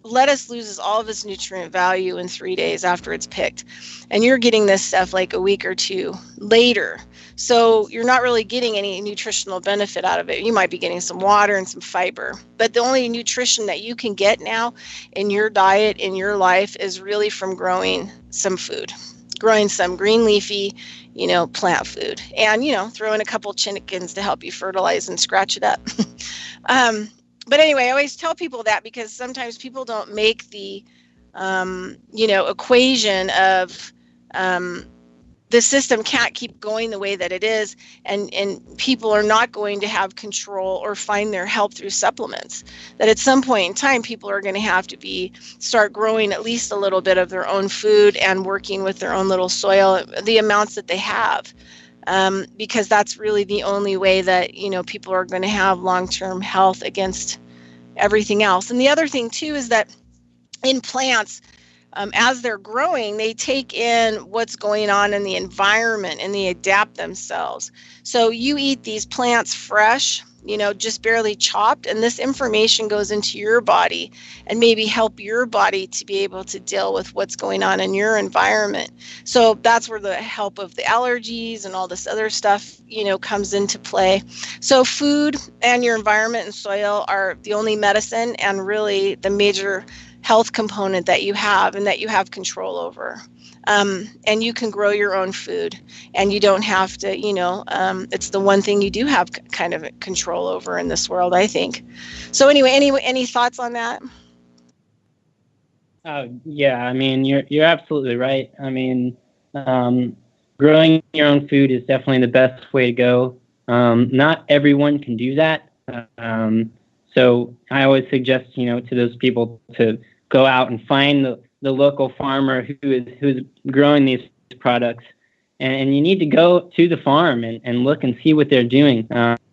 lettuce loses all of its nutrient value in 3 days after it's picked. And you're getting this stuff like a week or two later. So you're not really getting any nutritional benefit out of it. You might be getting some water and some fiber. But the only nutrition that you can get now in your diet, in your life, is really from growing some food, growing some green leafy, plant food, and, throw in a couple chickens to help you fertilize and scratch it up. But anyway, I always tell people that because sometimes people don't make the, equation of the system can't keep going the way that it is, and people are not going to have control or find their help through supplements. That at some point in time, people are going to have to start growing at least a little bit of their own food and working with their own little soil, the amounts that they have. Because that's really the only way that, people are going to have long-term health against everything else. And the other thing too is that in plants, as they're growing, they take in what's going on in the environment and they adapt themselves. So you eat these plants fresh, just barely chopped, and this information goes into your body and maybe help your body to be able to deal with what's going on in your environment. So that's where the help of the allergies and all this other stuff, comes into play. So food and your environment and soil are the only medicine and really the major health component that you have and that you have control over. And you can grow your own food, and you don't have to, it's the one thing you do have kind of control over in this world, I think. So anyway, any thoughts on that? Yeah, I mean, you're absolutely right. I mean, growing your own food is definitely the best way to go. Not everyone can do that. So I always suggest, to those people to go out and find the local farmer who's growing these products, and you need to go to the farm and look and see what they're doing.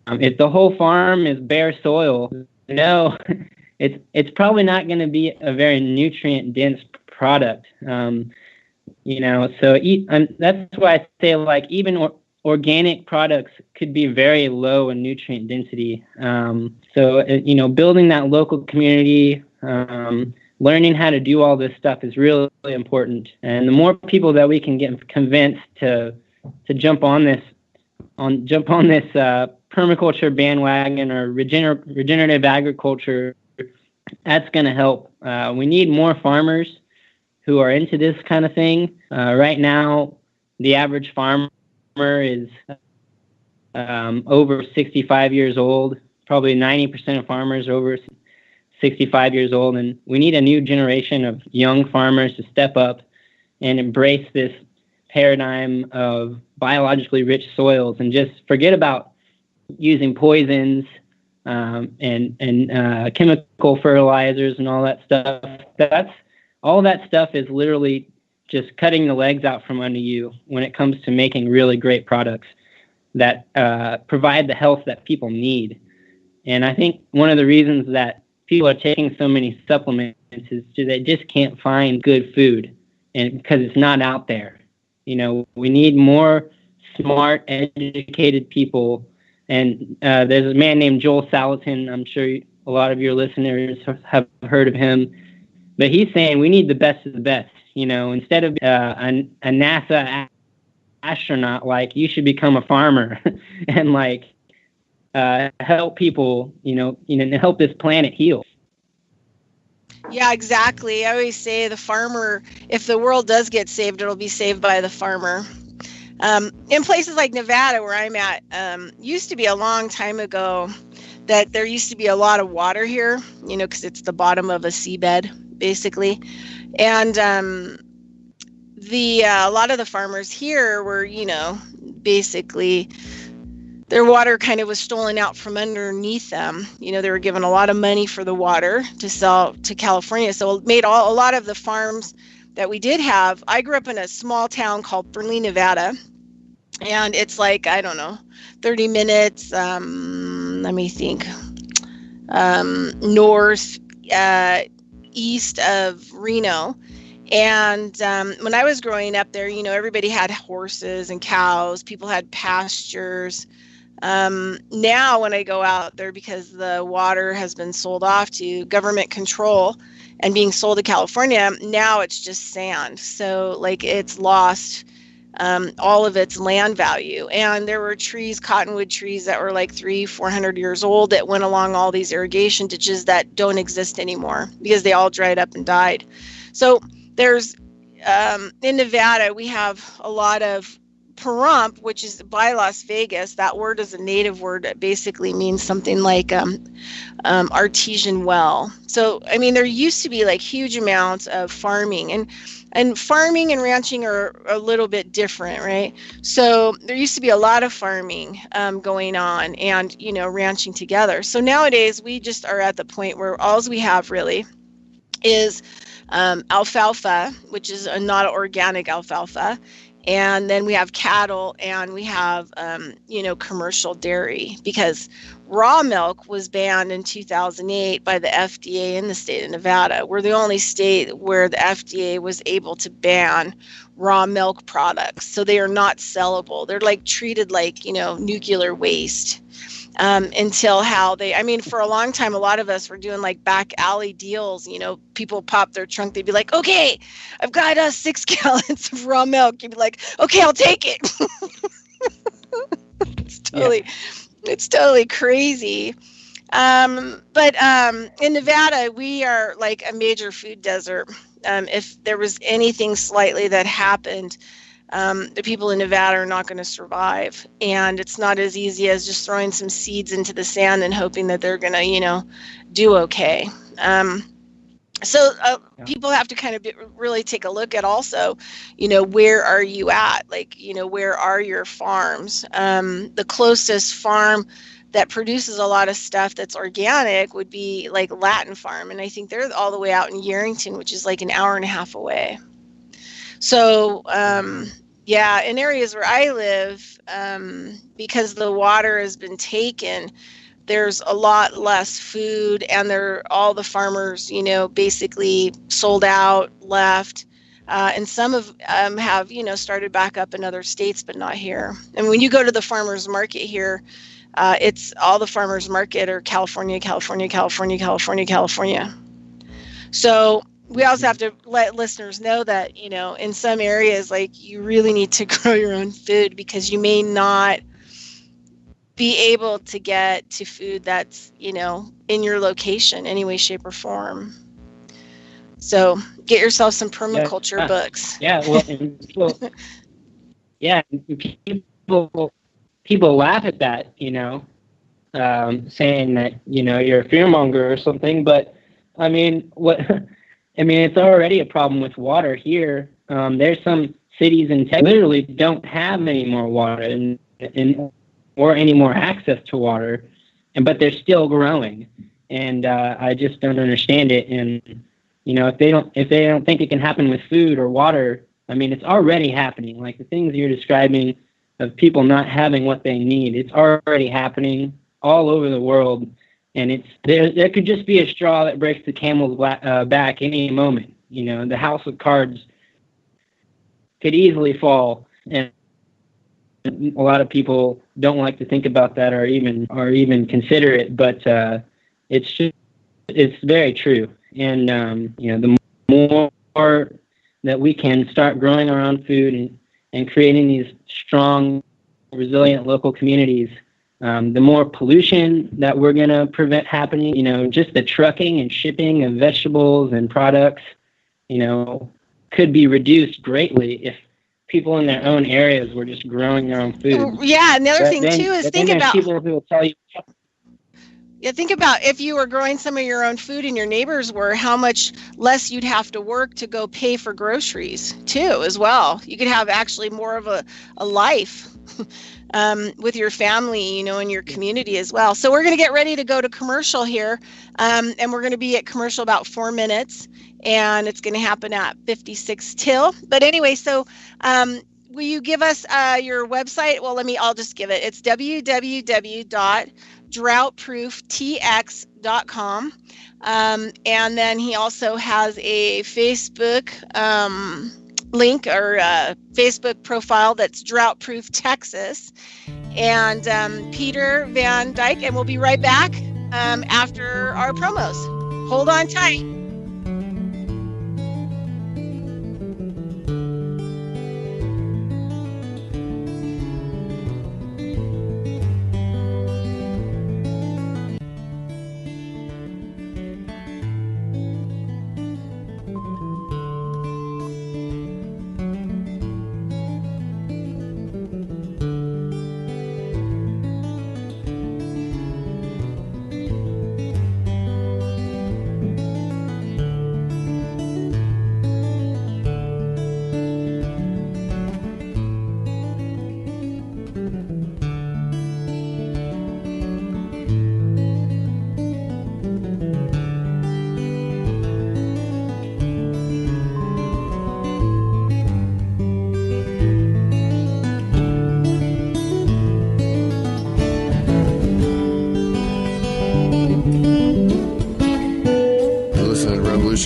If the whole farm is bare soil, it's probably not going to be a very nutrient dense product. So that's why I say, like, even organic products could be very low in nutrient density. So building that local community, learning how to do all this stuff is really, really important. And the more people that we can get convinced to jump on this permaculture bandwagon or regenerative agriculture, that's going to help. We need more farmers who are into this kind of thing. Right now, the average farmer is over 65 years old. Probably 90% of farmers are over 65 years old, and we need a new generation of young farmers to step up and embrace this paradigm of biologically rich soils and just forget about using poisons and chemical fertilizers and all that stuff. All that stuff is literally just cutting the legs out from under you when it comes to making really great products that provide the health that people need. And I think one of the reasons that people are taking so many supplements is they just can't find good food, and because it's not out there. We need more smart, educated people. And there's a man named Joel Salatin. I'm sure a lot of your listeners have heard of him. But he's saying we need the best of the best. Instead of a NASA astronaut, like, you should become a farmer and help people, help this planet heal. Yeah, exactly. I always say the farmer, if the world does get saved, it'll be saved by the farmer. In places like Nevada, where I'm at, used to be a long time ago that there used to be a lot of water here, because it's the bottom of a seabed, basically. And a lot of the farmers here were, basically their water kind of was stolen out from underneath them. They were given a lot of money for the water to sell to California. So it made a lot of the farms that we did have. I grew up in a small town called Burnley, Nevada. And it's 30 minutes, let me think, north, east of Reno. And when I was growing up there, everybody had horses and cows. People had pastures. Now when I go out there, because the water has been sold off to government control and being sold to California, now it's just sand. So it's lost all of its land value. And there were trees, cottonwood trees, that were 300-400 years old that went along all these irrigation ditches that don't exist anymore because they all dried up and died. So there's in Nevada, we have a lot of Pahrump, which is by Las Vegas. That word is a native word that basically means something like artesian well. So, there used to be huge amounts of farming, and farming and ranching are a little bit different, right? So there used to be a lot of farming going on and, ranching together. So nowadays we just are at the point where all we have really is alfalfa, which is not organic alfalfa. And then we have cattle, and we have, commercial dairy, because raw milk was banned in 2008 by the FDA in the state of Nevada. We're the only state where the FDA was able to ban raw milk products. So they are not sellable. They're treated like, nuclear waste. Until for a long time, a lot of us were doing back alley deals. People pop their trunk. They'd be like, okay, I've got 6 gallons of raw milk. You'd be like, okay, I'll take it. It's totally crazy. But in Nevada, we are a major food desert. If there was anything slightly that happened, the people in Nevada are not going to survive. And it's not as easy as just throwing some seeds into the sand and hoping that they're going to, do okay. So people have to kind of really take a look at also, where are you at? Where are your farms? The closest farm that produces a lot of stuff that's organic would be Latin Farm. And I think they're all the way out in Yerington, which is an hour and a half away. So, in areas where I live, because the water has been taken, there's a lot less food, and all the farmers, basically sold out, left. And some of them have, started back up in other states, but not here. And when you go to the farmers market here, it's all the farmers market are California, California, California, California, California. So we also have to let listeners know that, in some areas, you really need to grow your own food, because you may not be able to get to food that's, in your location, any way, shape, or form. So get yourself some permaculture books. Yeah, people laugh at that, saying that, you're a fearmonger or something. But it's already a problem with water here. There's some cities in Texas literally don't have any more water or any more access to water, but they're still growing. And I just don't understand it. And if they don't think it can happen with food or water, it's already happening. The things you're describing of people not having what they need, it's already happening all over the world. And there could just be a straw that breaks the camel's back any moment. The house of cards could easily fall, and a lot of people don't like to think about that or even consider it, but it's very true. And the more that we can start growing our own food and creating these strong, resilient local communities, the more pollution that we're going to prevent happening. Just the trucking and shipping of vegetables and products, could be reduced greatly if people in their own areas were just growing their own food. Yeah, and the other thing too is think about people who will tell you. Yeah, think about if you were growing some of your own food and your neighbors were, how much less you'd have to work to go pay for groceries too, as well. You could have actually more of a life with your family, in your community as well. So we're going to get ready to go to commercial here, and we're going to be at commercial about 4 minutes, and it's going to happen at 56 till. But anyway, so will you give us your website? Well, I'll just give it. It's www.drouhtprooftx.com. And then he also has a Facebook link or Facebook profile that's Drought Proof Texas. And Peter Van Dyck, and we'll be right back after our promos. Hold on tight.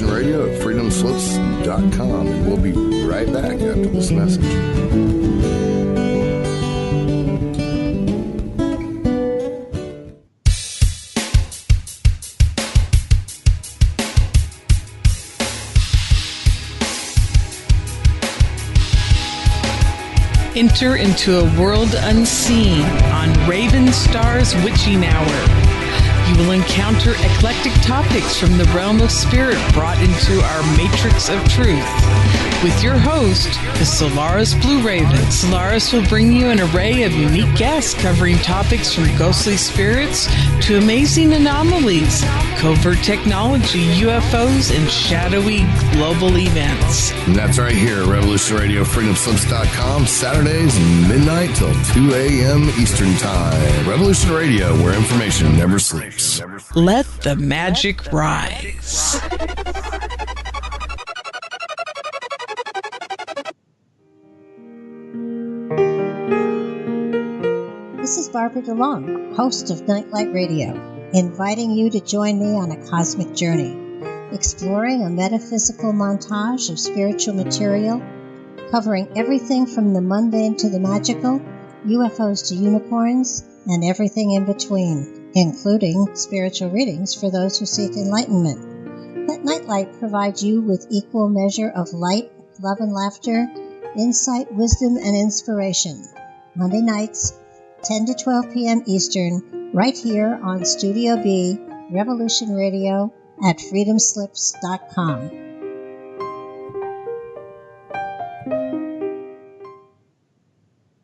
Radio at freedomslips.com, and we'll be right back after this message. Enter into a world unseen on Raven Star's Witching Hour. You will encounter eclectic topics from the realm of spirit brought into our matrix of truth. With your host, the Solaris Blue Raven. Solaris will bring you an array of unique guests covering topics from ghostly spirits to amazing anomalies, covert technology, UFOs, and shadowy global events. And that's right here at Revolution Radio, freedomslips.com, Saturdays, midnight till 2 a.m. Eastern Time. Revolution Radio, where information never sleeps. Let the magic rise. This is Barbara DeLong, host of Nightlight Radio, inviting you to join me on a cosmic journey, exploring a metaphysical montage of spiritual material, covering everything from the mundane to the magical, UFOs to unicorns, and everything in between, including spiritual readings for those who seek enlightenment. Let Nightlight provide you with equal measure of light, love and laughter, insight, wisdom, and inspiration. Monday nights, 10 to 12 p.m. Eastern, right here on Studio B, Revolution Radio at freedomslips.com.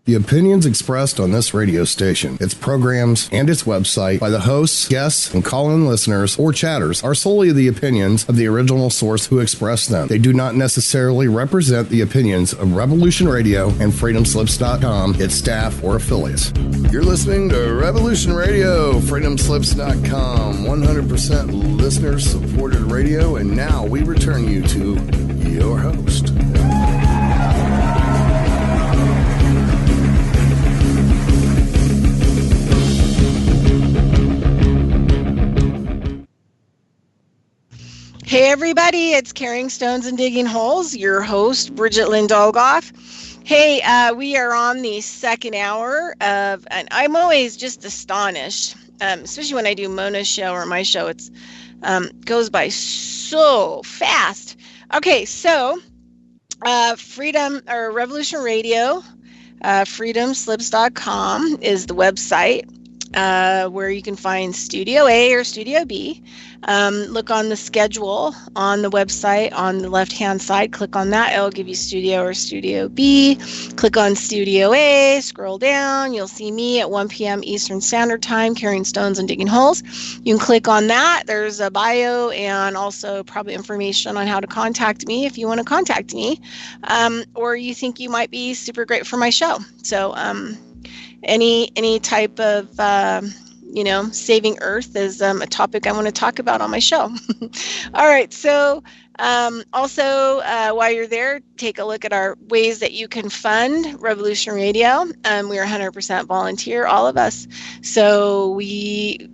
The opinions expressed on this radio station, its programs, and its website by the hosts, guests, and call-in listeners or chatters are solely the opinions of the original source who expressed them. They do not necessarily represent the opinions of Revolution Radio and freedomslips.com, its staff, or affiliates. You're listening to Revolution Radio, freedomslips.com, 100% listener-supported radio, and now we return you to your host. Hey everybody, it's Carrying Stones and Digging Holes, your host, Bridgette Lyn Dolgoff. Hey, we are on the second hour of, and I'm always just astonished, especially when I do Mona's show or my show, it's goes by so fast. Okay, so Freedom or Revolution Radio, freedomslips.com is the website where you can find Studio A or Studio B. Look on the schedule on the website on the left-hand side. Click on that. It'll give you Studio or Studio B. Click on Studio A. Scroll down. You'll see me at 1 p.m. Eastern Standard Time, carrying stones and digging holes. You can click on that. There's a bio and also probably information on how to contact me if you want to contact me, or you think you might be super great for my show. So any type of saving Earth is a topic I want to talk about on my show. All right, so also while you're there, take a look at our ways that you can fund Revolution Radio. We are 100% volunteer, all of us. So we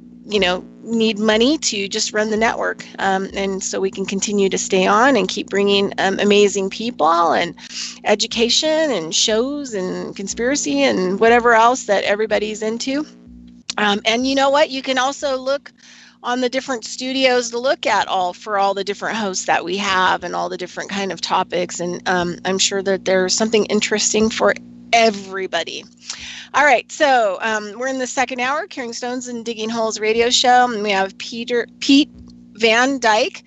need money to just run the network, and so we can continue to stay on and keep bringing amazing people and education and shows and conspiracy and whatever else that everybody's into. And you know what? You can also look on the different studios to look at all the different hosts that we have and all the different kind of topics. And I'm sure that there's something interesting for everybody. All right, so we're in the second hour, Carrying Stones and Digging Holes radio show. And we have Pete Van Dyck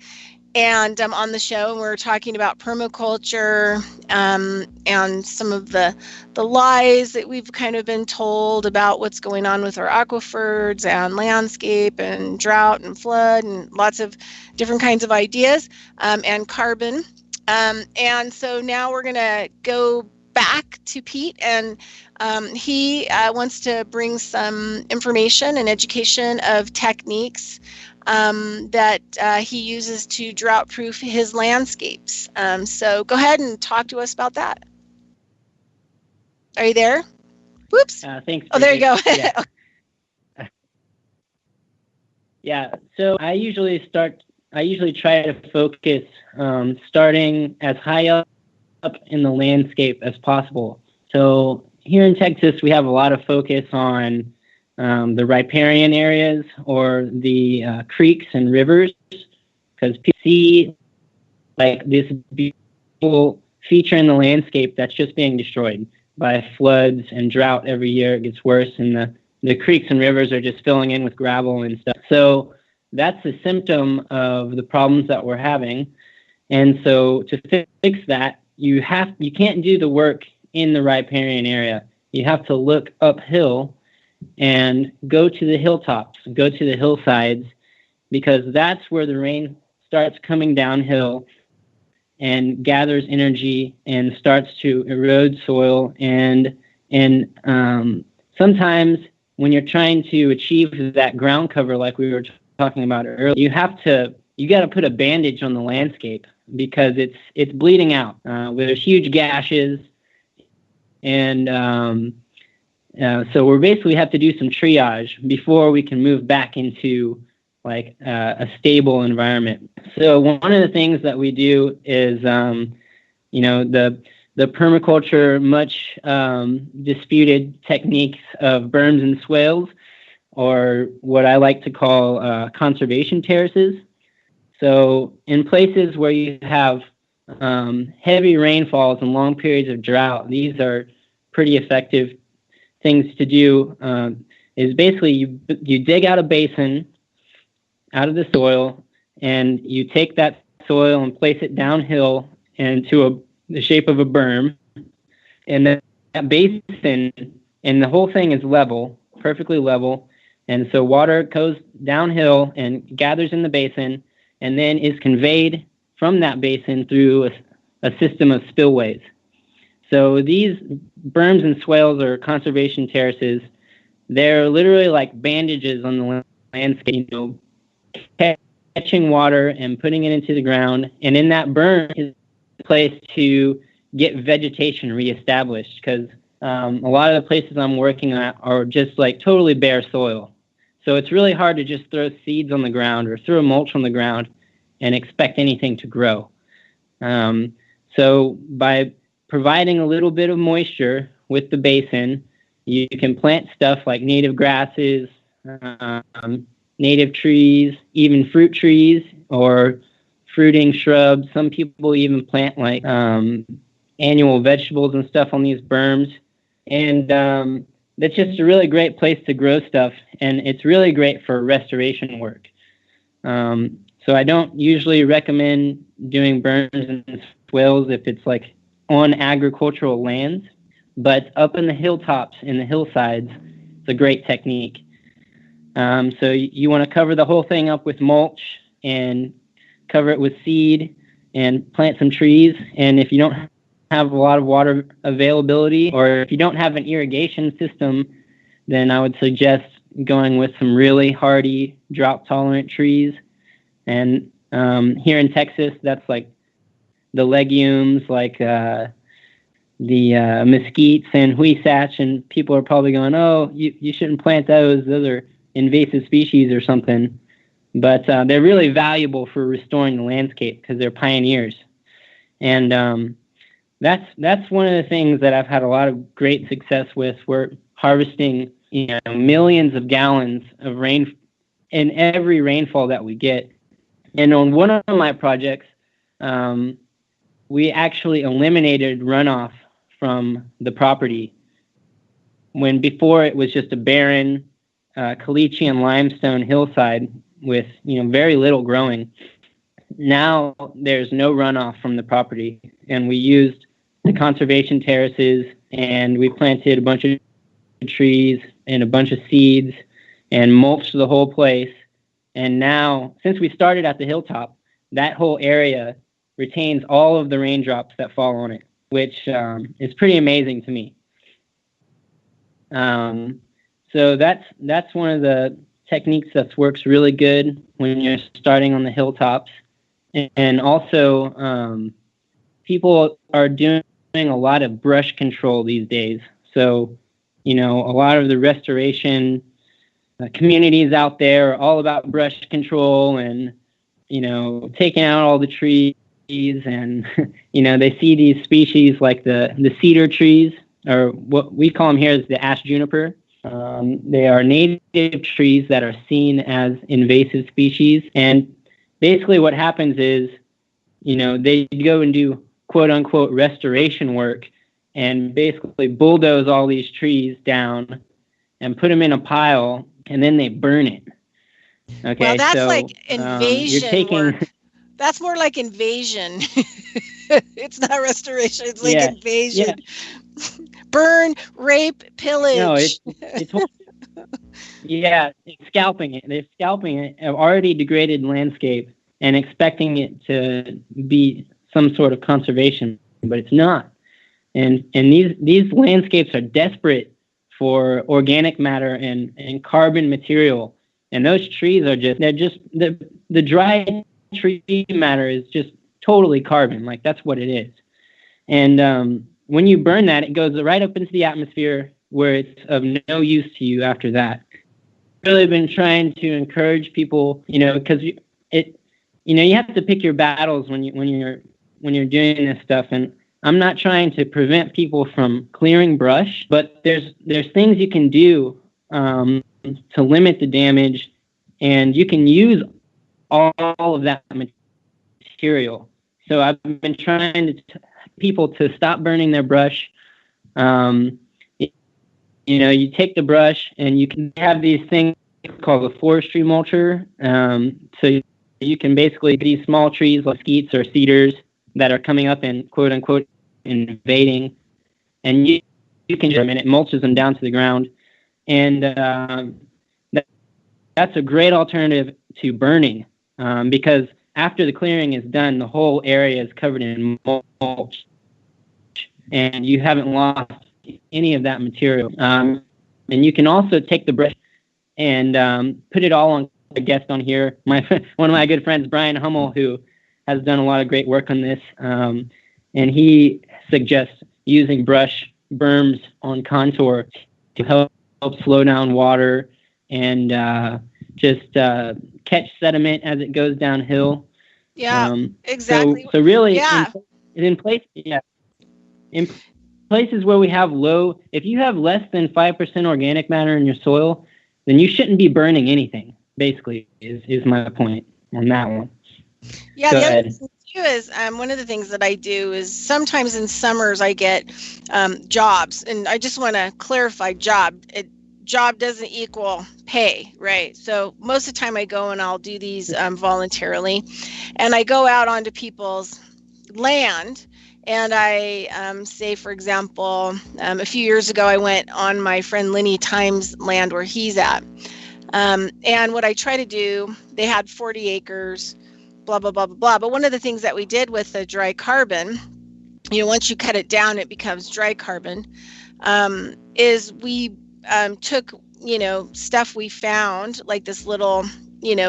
and on the show, and we're talking about permaculture and some of the lies that we've kind of been told about what's going on with our aquifers and landscape and drought and flood and lots of different kinds of ideas and carbon. And so now we're going to go back to Pete, and he wants to bring some information and education of techniques that he uses to drought-proof his landscapes. So go ahead and talk to us about that. Are you there? Whoops. Thanks. Oh, there you go. Yeah. Yeah. So I usually try to focus starting as high up in the landscape as possible. So here in Texas, we have a lot of focus on the riparian areas or the creeks and rivers, because people see like this beautiful feature in the landscape that's just being destroyed by floods and drought. Every year it gets worse, and the creeks and rivers are just filling in with gravel and stuff. So that's a symptom of the problems that we're having. And so to fix that, you can't do the work in the riparian area. You have to look uphill and go to the hilltops, go to the hillsides, because that's where the rain starts coming downhill and gathers energy and starts to erode soil. And sometimes when you're trying to achieve that ground cover, like we were talking about earlier, you got to put a bandage on the landscape because it's bleeding out. There's huge gashes, and so we basically have to do some triage before we can move back into like a stable environment. So one of the things that we do is, the permaculture, much disputed techniques of berms and swales, or what I like to call conservation terraces. So in places where you have heavy rainfalls and long periods of drought, these are pretty effective things to do. Is basically you dig out a basin out of the soil, and you take that soil and place it downhill into the shape of a berm, and that basin and the whole thing is level, perfectly level, and so water goes downhill and gathers in the basin, and then is conveyed from that basin through a system of spillways. So these berms and swales or conservation terraces, they're literally like bandages on the landscape, catching water and putting it into the ground. And in that berm is a place to get vegetation reestablished, because a lot of the places I'm working at are just like totally bare soil. So it's really hard to just throw seeds on the ground or throw mulch on the ground and expect anything to grow. So by providing a little bit of moisture with the basin, you can plant stuff like native grasses, native trees, even fruit trees or fruiting shrubs. Some people even plant like annual vegetables and stuff on these berms. And that's just a really great place to grow stuff. And it's really great for restoration work. So I don't usually recommend doing berms and swales if it's like on agricultural lands, but up in the hilltops, in the hillsides, it's a great technique. So you want to cover the whole thing up with mulch and cover it with seed and plant some trees. And if you don't have a lot of water availability, or if you don't have an irrigation system, then I would suggest going with some really hardy, drought-tolerant trees. And here in Texas, that's like the legumes, like the mesquites and huisach, and people are probably going, oh, you shouldn't plant those. Those are invasive species or something. But they're really valuable for restoring the landscape because they're pioneers. And that's one of the things that I've had a lot of great success with. We're harvesting millions of gallons of rain in every rainfall that we get. And on one of my projects, we actually eliminated runoff from the property when before it was just a barren caliche and limestone hillside with very little growing. Now there's no runoff from the property, and we used the conservation terraces, and we planted a bunch of trees and a bunch of seeds and mulched the whole place. And now, since we started at the hilltop, that whole area retains all of the raindrops that fall on it, which is pretty amazing to me. So that's one of the techniques that works really good when you're starting on the hilltops. And also, people are doing a lot of brush control these days. So, a lot of the restoration communities out there are all about brush control and, taking out all the trees. And, they see these species like the cedar trees, or what we call them here is the ash juniper. They are native trees that are seen as invasive species. And basically what happens is, they go and do quote unquote restoration work and basically bulldoze all these trees down and put them in a pile, and then they burn it. Okay, well, that's so, like invasion work. That's more like invasion. It's not restoration. It's like invasion. Yeah. Burn, rape, pillage. No, it's scalping it. They're scalping it, an already degraded landscape, and expecting it to be some sort of conservation, but it's not. And these landscapes are desperate for organic matter and carbon material. And those trees are the dry tree matter is just totally carbon. Like, that's what it is. And when you burn that, it goes right up into the atmosphere where it's of no use to you after that. I've really been trying to encourage people, because you have to pick your battles when you're doing this stuff. And I'm not trying to prevent people from clearing brush, but there's things you can do to limit the damage, and you can use all of that material. So I've been trying to people to stop burning their brush. You take the brush and you can have these things called a forestry mulcher. So you can basically these small trees like mesquites or cedars that are coming up and quote unquote invading, and you can and it mulches them down to the ground. And that's a great alternative to burning, because after the clearing is done, the whole area is covered in mulch, and you haven't lost any of that material. And you can also take the brush and put it all on a guest on here. One of my good friends, Brian Hummel, who has done a lot of great work on this, and he suggests using brush berms on contour to help slow down water and just catch sediment as it goes downhill. Yeah, exactly. So really, Yeah. in places where we have if you have less than 5% organic matter in your soil, then you shouldn't be burning anything, basically, is my point on that one. Yeah, the other thing too is one of the things that I do is sometimes in summers I get jobs, and I just want to clarify job doesn't equal pay, right? So most of the time I go and I'll do these voluntarily, and I go out onto people's land. And I say, for example, a few years ago, I went on my friend Lenny Times' land where he's at. And what I try to do, they had 40 acres, blah, blah, blah, blah, blah. But one of the things that we did with the dry carbon, once you cut it down, it becomes dry carbon, is we took, stuff we found, like this little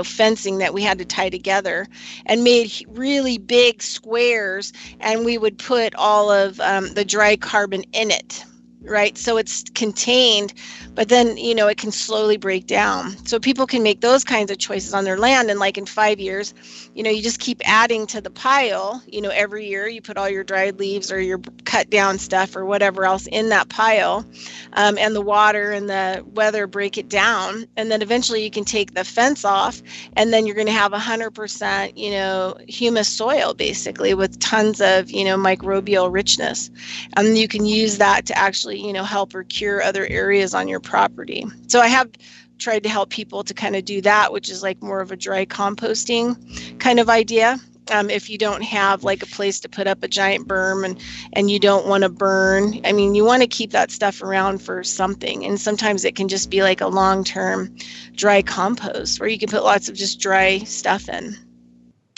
fencing that we had to tie together, and made really big squares, and we would put all of the dry carbon in it, right? So it's contained, but then, it can slowly break down. So people can make those kinds of choices on their land. And like in 5 years, you just keep adding to the pile, every year you put all your dried leaves or your cut down stuff or whatever else in that pile, and the water and the weather break it down. And then eventually you can take the fence off, and then you're going to have 100%, humus soil, basically, with tons of, microbial richness. And you can use that to actually, help or cure other areas on your property. So I have tried to help people to kind of do that, which is like more of a dry composting kind of idea. If you don't have like a place to put up a giant berm and you don't want to burn, you want to keep that stuff around for something. And sometimes it can just be like a long-term dry compost where you can put lots of just dry stuff in.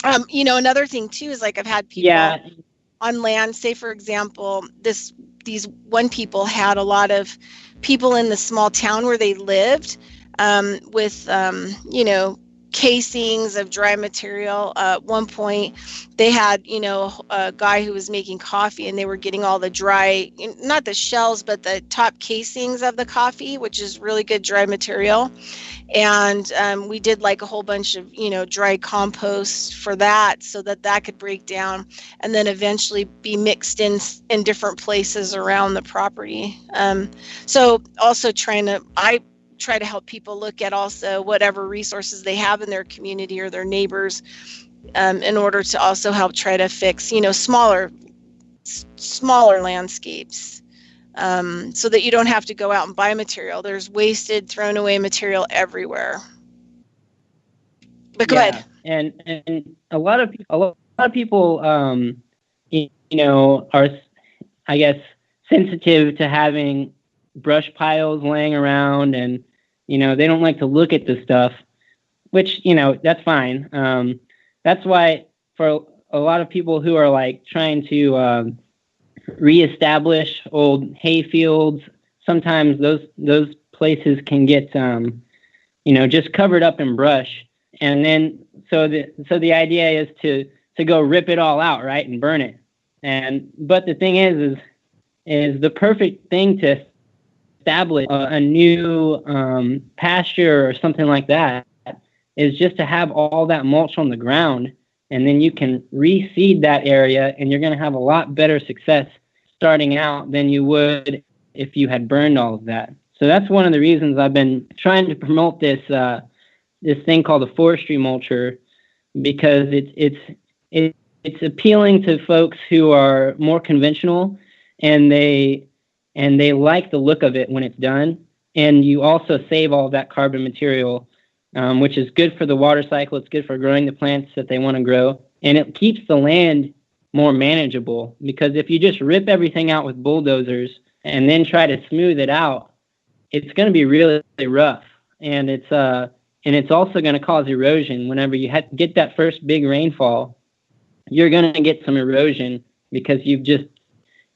Another thing too is like I've had people on land, say for example, these one people had a lot of people in the small town where they lived with, casings of dry material. At one point they had, a guy who was making coffee, and they were getting all the dry, not the shells, but the top casings of the coffee, which is really good dry material. And we did like a whole bunch of, dry compost for that, so that could break down and then eventually be mixed in different places around the property. So also I try to help people look at also whatever resources they have in their community or their neighbors, in order to also help try to fix, smaller landscapes. So that you don't have to go out and buy material. There's wasted, thrown away material everywhere. But go ahead. And a lot of people, are, I guess, sensitive to having brush piles laying around, and they don't like to look at the stuff, which that's fine. That's why for a lot of people who are like trying to reestablish old hay fields, sometimes those places can get just covered up in brush, and then so the idea is to go rip it all out, right, and burn it. But the thing is the perfect thing to establish a new pasture or something like that is just to have all that mulch on the ground, and then you can reseed that area, and you're going to have a lot better success starting out than you would if you had burned all of that. So that's one of the reasons I've been trying to promote this thing called a forestry mulcher, because it's appealing to folks who are more conventional, and they like the look of it when it's done. And you also save all that carbon material, which is good for the water cycle. It's good for growing the plants that they want to grow. And it keeps the land more manageable, because if you just rip everything out with bulldozers and then try to smooth it out, it's going to be really, really rough. And it's also going to cause erosion. Whenever you get that first big rainfall, you're going to get some erosion because you've just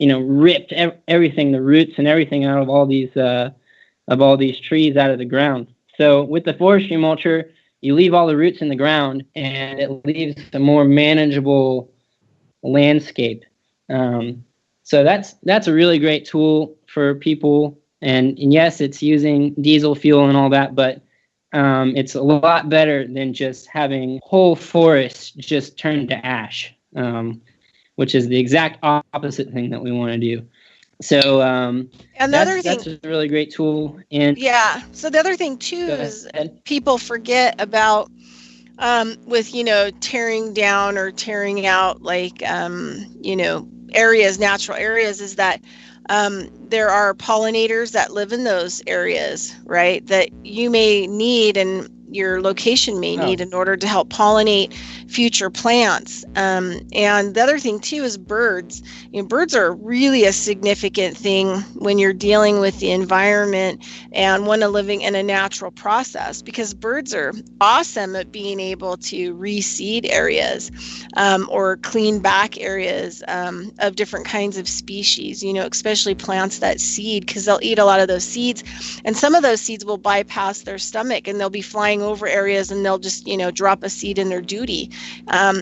ripped everything, the roots and everything out of all these trees out of the ground. So with the forestry mulcher, you leave all the roots in the ground, and it leaves a more manageable landscape. So that's a really great tool for people. And yes, it's using diesel fuel and all that, but it's a lot better than just having whole forests just turned to ash, which is the exact opposite thing that we want to do. So that's a really great tool. And yeah, so the other thing too is people forget about with, tearing down or tearing out like, areas, natural areas, is that there are pollinators that live in those areas, right? That you may need and your location may need in order to help pollinate future plants. And the other thing too is birds. Birds are really a significant thing when you're dealing with the environment and one of living in a natural process, because birds are awesome at being able to reseed areas or clean back areas of different kinds of species, especially plants that seed, because they'll eat a lot of those seeds, and some of those seeds will bypass their stomach and they'll be flying over areas and they'll just, drop a seed in their duty,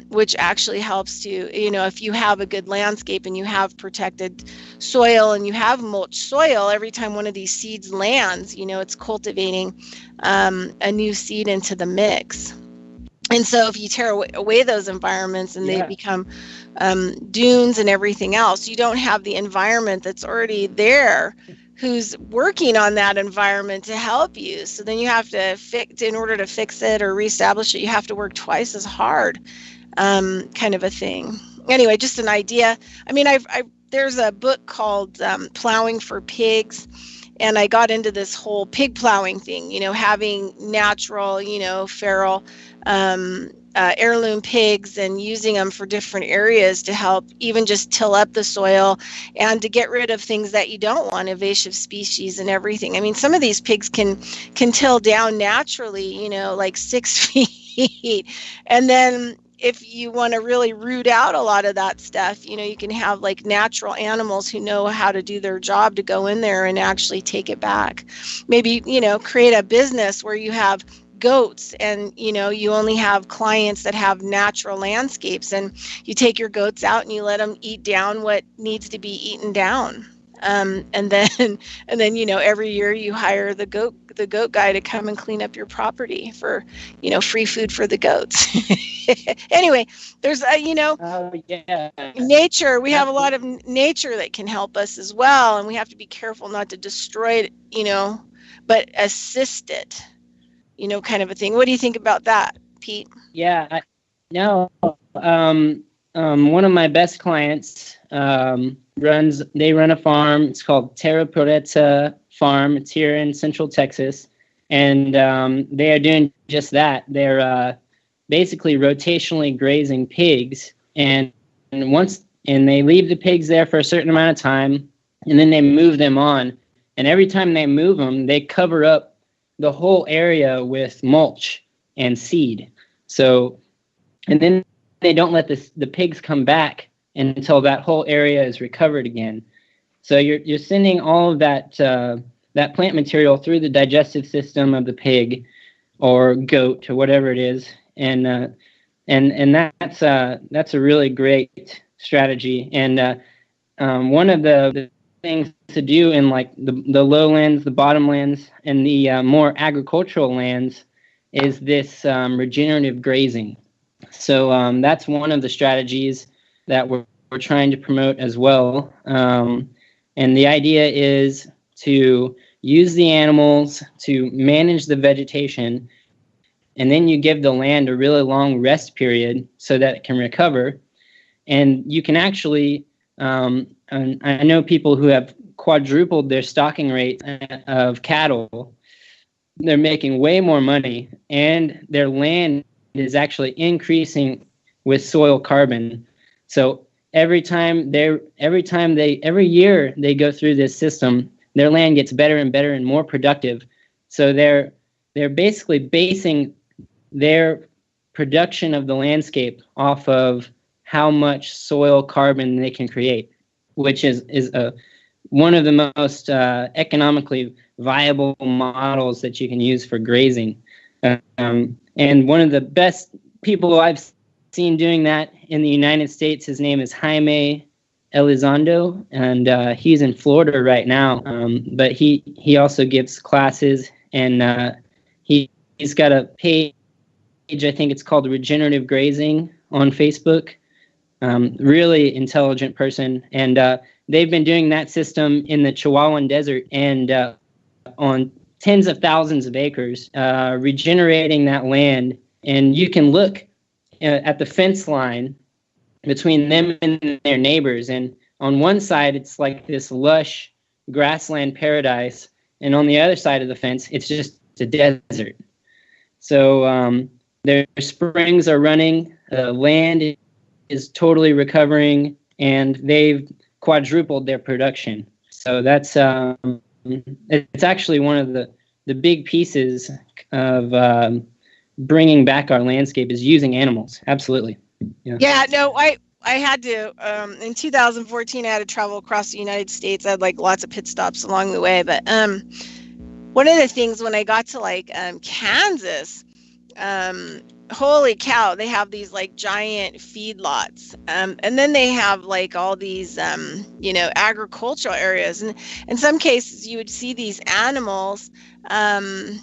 which actually helps to, if you have a good landscape and you have protected soil and you have mulch soil, every time one of these seeds lands, it's cultivating a new seed into the mix. And so if you tear away those environments and they become dunes and everything else, you don't have the environment that's already there who's working on that environment to help you. So then you have to in order to fix it or reestablish it, you have to work twice as hard, kind of a thing. Anyway, just an idea. I mean, there's a book called Plowing for Pigs, and I got into this whole pig plowing thing, having natural, feral, heirloom pigs and using them for different areas to help even just till up the soil and to get rid of things that you don't want, invasive species and everything. I mean, some of these pigs can till down naturally, like 6 feet. And then if you want to really root out a lot of that stuff, you can have like natural animals who know how to do their job to go in there and actually take it back. Maybe, create a business where you have goats and you only have clients that have natural landscapes, and you take your goats out and you let them eat down what needs to be eaten down, and then every year you hire the goat guy to come and clean up your property for free food for the goats. Anyway, there's nature. We have a lot of nature that can help us as well, and we have to be careful not to destroy it, but assist it, kind of a thing. What do you think about that, Pete? Yeah, one of my best clients run a farm. It's called Terra Pureta Farm. It's here in Central Texas, and they are doing just that. They're basically rotationally grazing pigs, and they leave the pigs there for a certain amount of time, and then they move them on. And every time they move them, they cover up the whole area with mulch and seed. So, and then they don't let the pigs come back until that whole area is recovered again. So you're sending all of that plant material through the digestive system of the pig or goat or whatever it is, and that's a really great strategy. And one of the things to do in like the lowlands, the bottomlands, and the more agricultural lands is this regenerative grazing. So that's one of the strategies that we're trying to promote as well. And the idea is to use the animals to manage the vegetation, and then you give the land a really long rest period so that it can recover. And you can actually, and I know people who have quadrupled their stocking rate of cattle. They're making way more money, and their land is actually increasing with soil carbon. So every year they go through this system, their land gets better and better and more productive. So they're basically basing their production of the landscape off of how much soil carbon they can create, which is one of the most economically viable models that you can use for grazing. And one of the best people I've seen doing that in the United States, his name is Jaime Elizondo, and he's in Florida right now. But he also gives classes, and he he's got a page, I think it's called Regenerative Grazing on Facebook. Really intelligent person. And they've been doing that system in the Chihuahuan Desert and on tens of thousands of acres, regenerating that land. And you can look at the fence line between them and their neighbors. And on one side, it's like this lush grassland paradise. And on the other side of the fence, it's just a desert. So their springs are running, land is totally recovering, and they've quadrupled their production. So that's it's actually one of the big pieces of bringing back our landscape is using animals. Absolutely. Yeah, no, I had to, in 2014, I had to travel across the United States. I had like lots of pit stops along the way. But one of the things when I got to Kansas, holy cow, they have these like giant feedlots. And then they have like all these, agricultural areas. And in some cases you would see these animals, in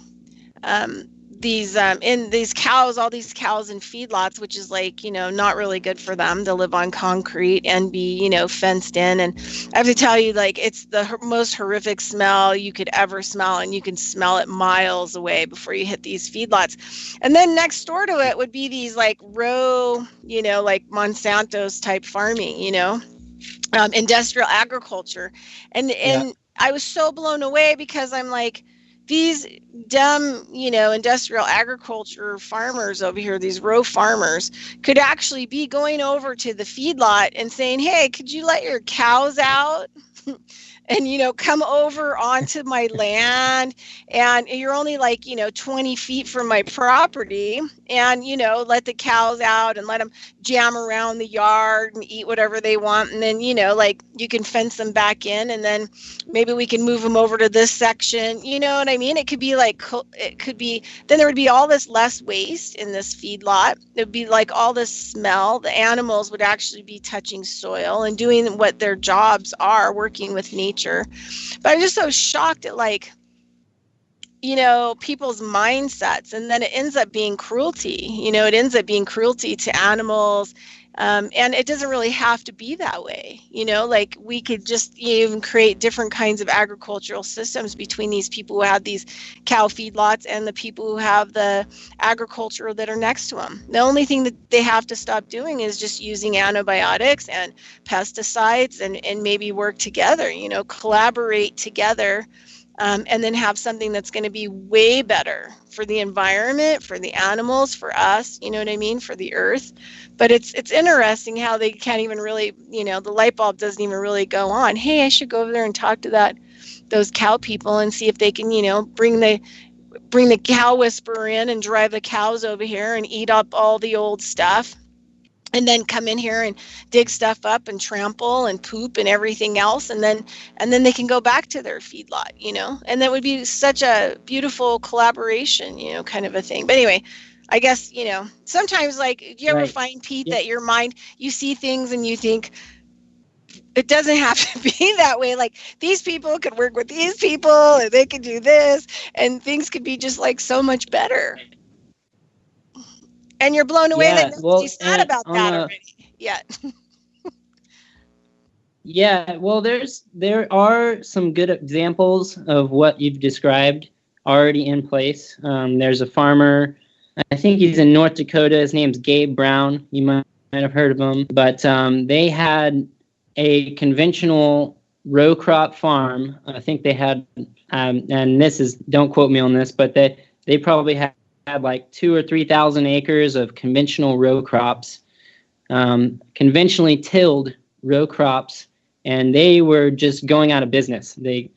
these cows, all these cows in feedlots, which is not really good for them to live on concrete and be, fenced in. And I have to tell you, it's the most horrific smell you could ever smell. And you can smell it miles away before you hit these feedlots. And then next door to it would be these row, Monsanto's type farming, industrial agriculture. And I was so blown away because I'm like, these dumb, industrial agriculture farmers over here, these row farmers, could actually be going over to the feedlot and saying, hey, could you let your cows out? And, come over onto my land, and you're only 20 feet from my property, and, let the cows out and let them jam around the yard and eat whatever they want. And then, you can fence them back in, and then maybe we can move them over to this section. You know what I mean? It could be then there would be all this less waste in this feedlot. It'd be all this smell. The animals would actually be touching soil and doing what their jobs are, working with nature. But I'm just so shocked at people's mindsets, and then it ends up being cruelty. It ends up being cruelty to animals, and it doesn't really have to be that way. We could just even create different kinds of agricultural systems between these people who have these cow feedlots and the people who have the agriculture that are next to them. The only thing that they have to stop doing is just using antibiotics and pesticides, and maybe work together, collaborate together. And then have something that's going to be way better for the environment, for the animals, for us, you know what I mean, for the earth. But it's interesting how they can't even really, the light bulb doesn't even really go on. Hey, I should go over there and talk to those cow people and see if they can, bring the cow whisperer in and drive the cows over here and eat up all the old stuff. And then come in here and dig stuff up and trample and poop and everything else, and then they can go back to their feedlot, and that would be such a beautiful collaboration, kind of a thing. But anyway, I guess sometimes do you ever find, Pete, that your mind, you see things and you think it doesn't have to be that way. These people could work with these people and they could do this, and things could be just so much better. And you're blown away that nobody's thought about that already yet. Yeah, well, there are some good examples of what you've described already in place. There's a farmer, I think he's in North Dakota. His name's Gabe Brown. You might have heard of him. But they had a conventional row crop farm. I think they had, and don't quote me on this, but they probably had 2,000 or 3,000 acres of conventional row crops, conventionally tilled row crops, and they were just going out of business. They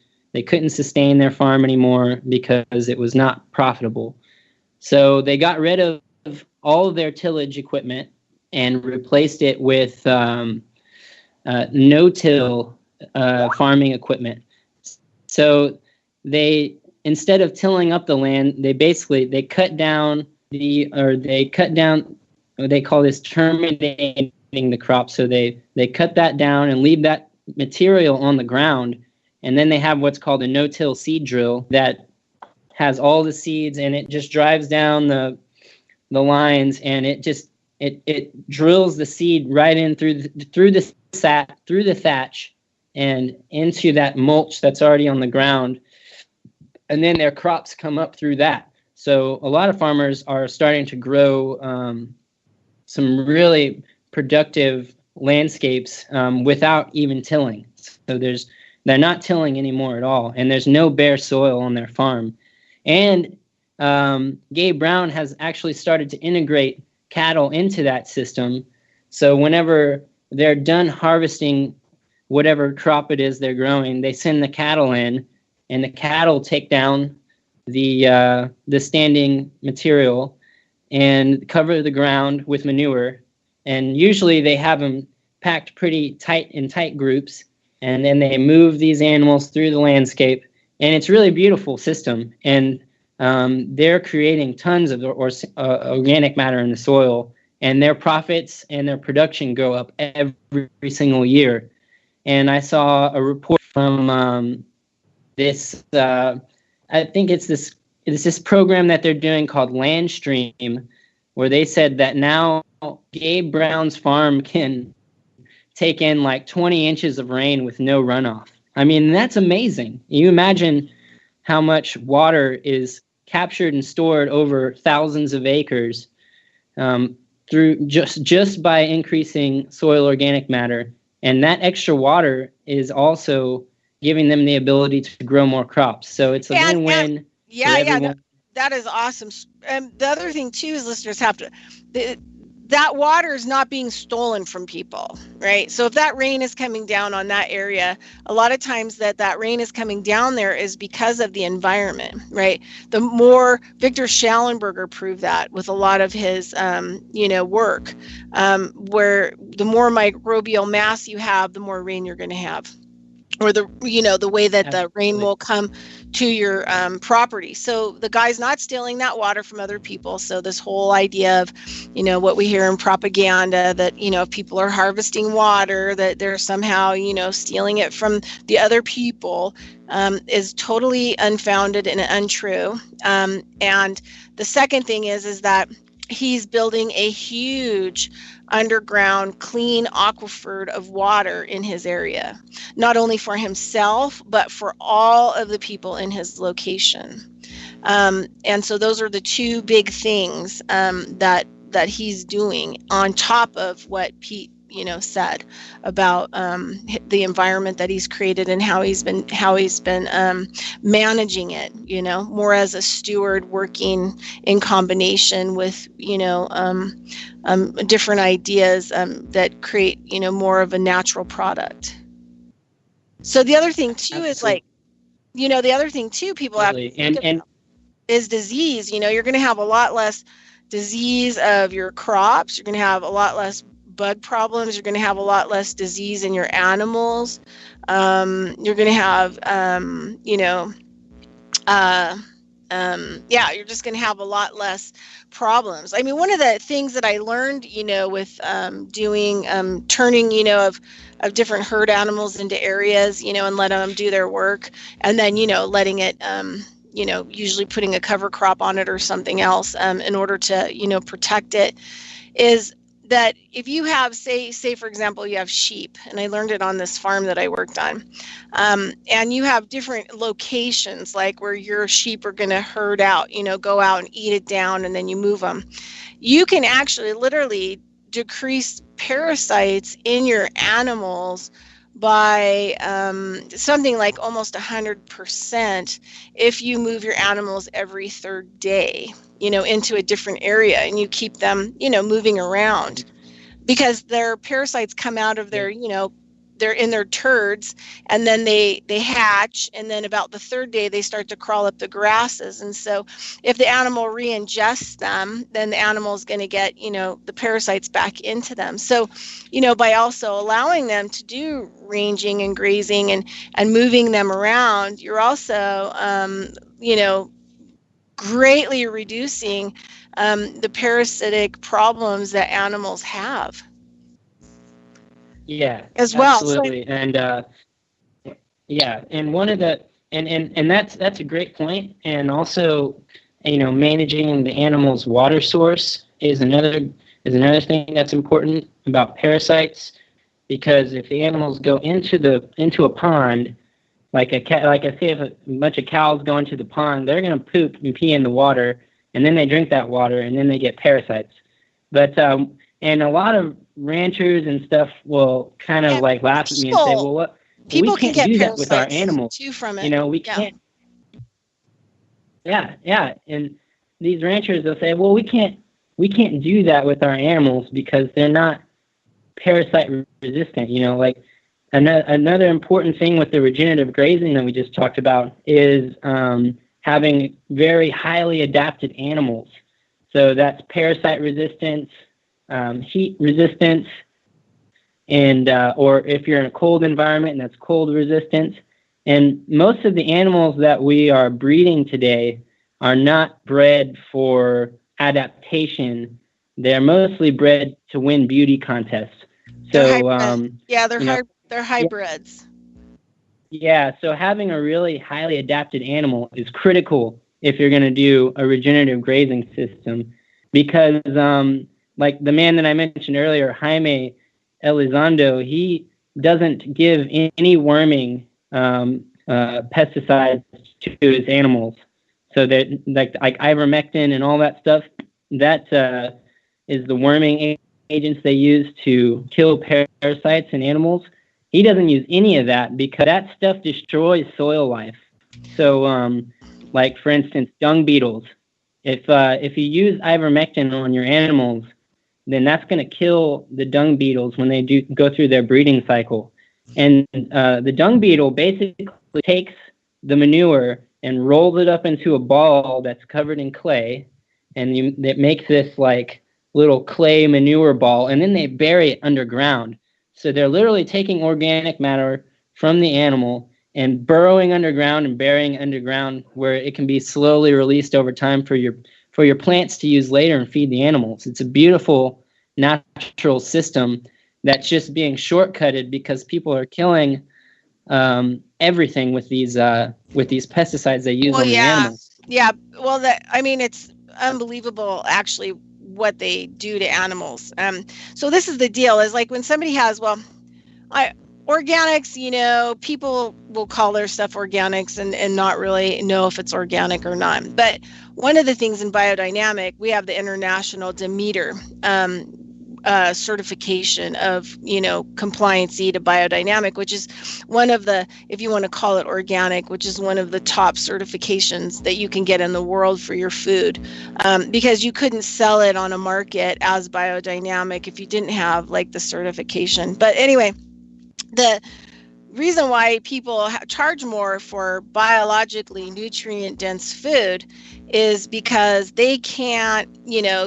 couldn't sustain their farm anymore because it was not profitable. So they got rid of all of their tillage equipment and replaced it with no-till farming equipment. So instead of tilling up the land, they cut down what they call this terminating the crop. So they cut that down and leave that material on the ground, and then they have what's called a no-till seed drill that has all the seeds, and it just drives down the lines, and it drills the seed right in through the thatch and into that mulch that's already on the ground, and then their crops come up through that. So a lot of farmers are starting to grow some really productive landscapes without even tilling. So they're not tilling anymore at all, and there's no bare soil on their farm. And Gabe Brown has actually started to integrate cattle into that system. So whenever they're done harvesting whatever crop it is they're growing, they send the cattle in, and the cattle take down the standing material and cover the ground with manure. And usually they have them packed pretty tight in tight groups, and then they move these animals through the landscape. And it's really a beautiful system. And they're creating tons of organic matter in the soil, and their profits and their production go up every single year. And I saw a report from this, I think it's this program that they're doing called Landstream, where they said that now Gabe Brown's farm can take in like 20 inches of rain with no runoff. I mean, that's amazing. You imagine how much water is captured and stored over thousands of acres through just by increasing soil organic matter. And that extra water is also giving them the ability to grow more crops. So it's a win-win. Yeah, that is awesome. And the other thing too is listeners have to, that water is not being stolen from people, right? So if that rain is coming down on that area, a lot of times that rain is coming down there is because of the environment, right? The more Victor Schallenberger proved that with a lot of his, work, where the more microbial mass you have, the more rain you're going to have. Or the way that the rain will come to your property. So the guy's not stealing that water from other people. So this whole idea of, what we hear in propaganda that, if people are harvesting water, that they're somehow, stealing it from the other people is totally unfounded and untrue. And the second thing is that he's building a huge underground clean aquifer of water in his area, not only for himself, but for all of the people in his location. And so those are the two big things that he's doing on top of what Pete said about the environment that he's created and how he's been managing it, more as a steward, working in combination with different ideas that create more of a natural product. So the other thing too is people have to think about is disease. You're going to have a lot less disease of your crops. You're going to have a lot less bug problems. You're going to have a lot less disease in your animals. You're going to have, you're just going to have a lot less problems. I mean, one of the things that I learned, with doing turning, of different herd animals into areas, and let them do their work, and then, letting it, usually putting a cover crop on it or something else in order to, protect it, is that if you have, say for example, you have sheep, and I learned it on this farm that I worked on, and you have different locations, like where your sheep are going to herd out, go out and eat it down, and then you move them. You can actually literally decrease parasites in your animals by something like almost 100% if you move your animals every third day, into a different area, and you keep them, moving around, because their parasites come out of their, they're in their turds, and then they hatch, and then about the third day they start to crawl up the grasses. And so if the animal re-ingests them, then the animal is going to get, the parasites back into them. So, by also allowing them to do ranging and grazing and moving them around, you're also, greatly reducing the parasitic problems that animals have. Yeah, as well. Absolutely. And and one of the And that's a great point. And also, managing the animal's water source is another thing that's important about parasites, because if the animals go into a pond, like I say, if a bunch of cows go into the pond, they're going to poop and pee in the water, and then they drink that water, and then they get parasites. But and a lot of ranchers and stuff will kind of like laugh at me and say, "Well, what? People We can't can get do that with our parasites animals too from it. We can't." Yeah, and these ranchers will say, "Well, we can't do that with our animals because they're not parasite resistant." Like another important thing with the regenerative grazing that we just talked about is having very highly adapted animals. So that's parasite resistance, heat resistance, and or if you're in a cold environment, that's cold resistance. And most of the animals that we are breeding today are not bred for adaptation. They're mostly bred to win beauty contests. So they're hybrids. Yeah, so having a really highly adapted animal is critical if you're going to do a regenerative grazing system, because like the man that I mentioned earlier, Jaime Elizondo, he doesn't give any worming pesticides to his animals. So that like ivermectin and all that stuff, that is the worming agents they use to kill parasites in animals. He doesn't use any of that because that stuff destroys soil life. So, like for instance, dung beetles. If you use ivermectin on your animals, then that's going to kill the dung beetles when they do go through their breeding cycle. And the dung beetle basically takes the manure and rolls it up into a ball that's covered in clay, and it makes this like little clay manure ball, and then they bury it underground. So they're literally taking organic matter from the animal and burrowing underground and burying underground, where it can be slowly released over time for your plants to use later and feed the animals. It's a beautiful natural system that's just being shortcutted because people are killing everything with these pesticides they use on the animals. Yeah. Well, it's unbelievable actually what they do to animals. So this is the deal, is like when somebody has, organics, people will call their stuff organics and not really know if it's organic or not. But one of the things in biodynamic, we have the International Demeter certification of, compliancy to biodynamic, which is one of the, if you want to call it organic, which is one of the top certifications that you can get in the world for your food, because you couldn't sell it on a market as biodynamic if you didn't have like the certification. But anyway, the reason why people charge more for biologically nutrient-dense food is because they can't,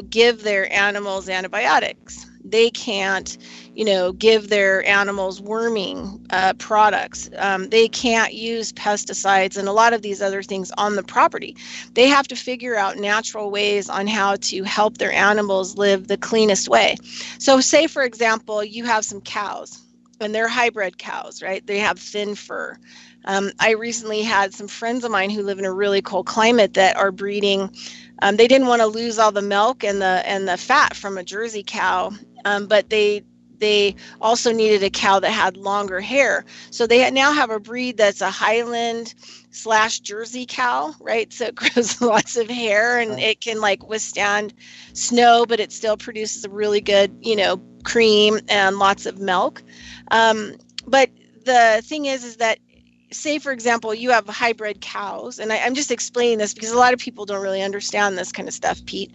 give their animals antibiotics. They can't, give their animals worming products. They can't use pesticides and a lot of these other things on the property. They have to figure out natural ways on how to help their animals live the cleanest way. So say, for example, you have some cows, and they're hybrid cows, right? They have thin fur. I recently had some friends of mine who live in a really cold climate that are breeding. They didn't want to lose all the milk and the fat from a Jersey cow, but they also needed a cow that had longer hair. So they now have a breed that's a Highland / Jersey cow, right? So it grows lots of hair and it can like withstand snow, but it still produces a really good, cream and lots of milk. But the thing is that, say, for example, you have hybrid cows, and I'm just explaining this because a lot of people don't really understand this kind of stuff, Pete.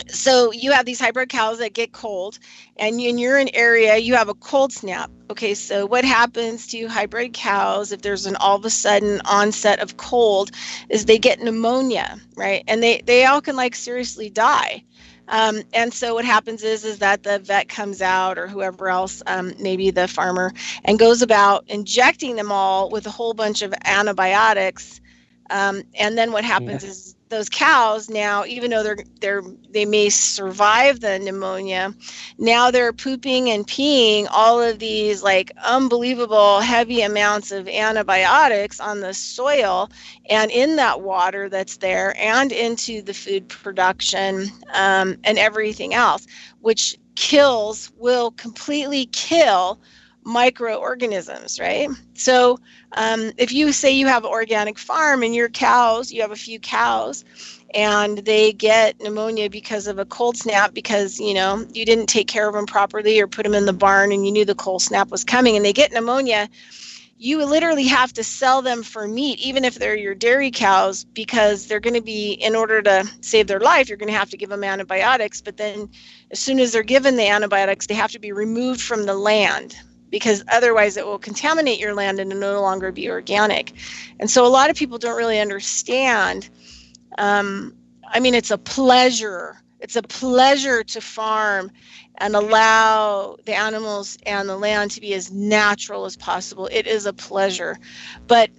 So you have these hybrid cows that get cold, and you're in an area, you have a cold snap. Okay, so what happens to hybrid cows if there's an all of a sudden onset of cold is they get pneumonia, right? And they all can like seriously die. And so what happens is that the vet comes out, or whoever else, maybe the farmer, and goes about injecting them all with a whole bunch of antibiotics. And then what happens is those cows now, even though they may survive the pneumonia, now they're pooping and peeing all of these like unbelievable heavy amounts of antibiotics on the soil and in that water that's there and into the food production and everything else, which will completely kill microorganisms, right? So if you say you have an organic farm and you have a few cows and they get pneumonia because of a cold snap because, you didn't take care of them properly or put them in the barn and you knew the cold snap was coming and they get pneumonia, you literally have to sell them for meat, even if they're your dairy cows, because they're going to be, in order to save their life, you're going to have to give them antibiotics. But then as soon as they're given the antibiotics, they have to be removed from the land, because otherwise it will contaminate your land and no longer be organic. And so a lot of people don't really understand. It's a pleasure. It's a pleasure to farm and allow the animals and the land to be as natural as possible. It is a pleasure. But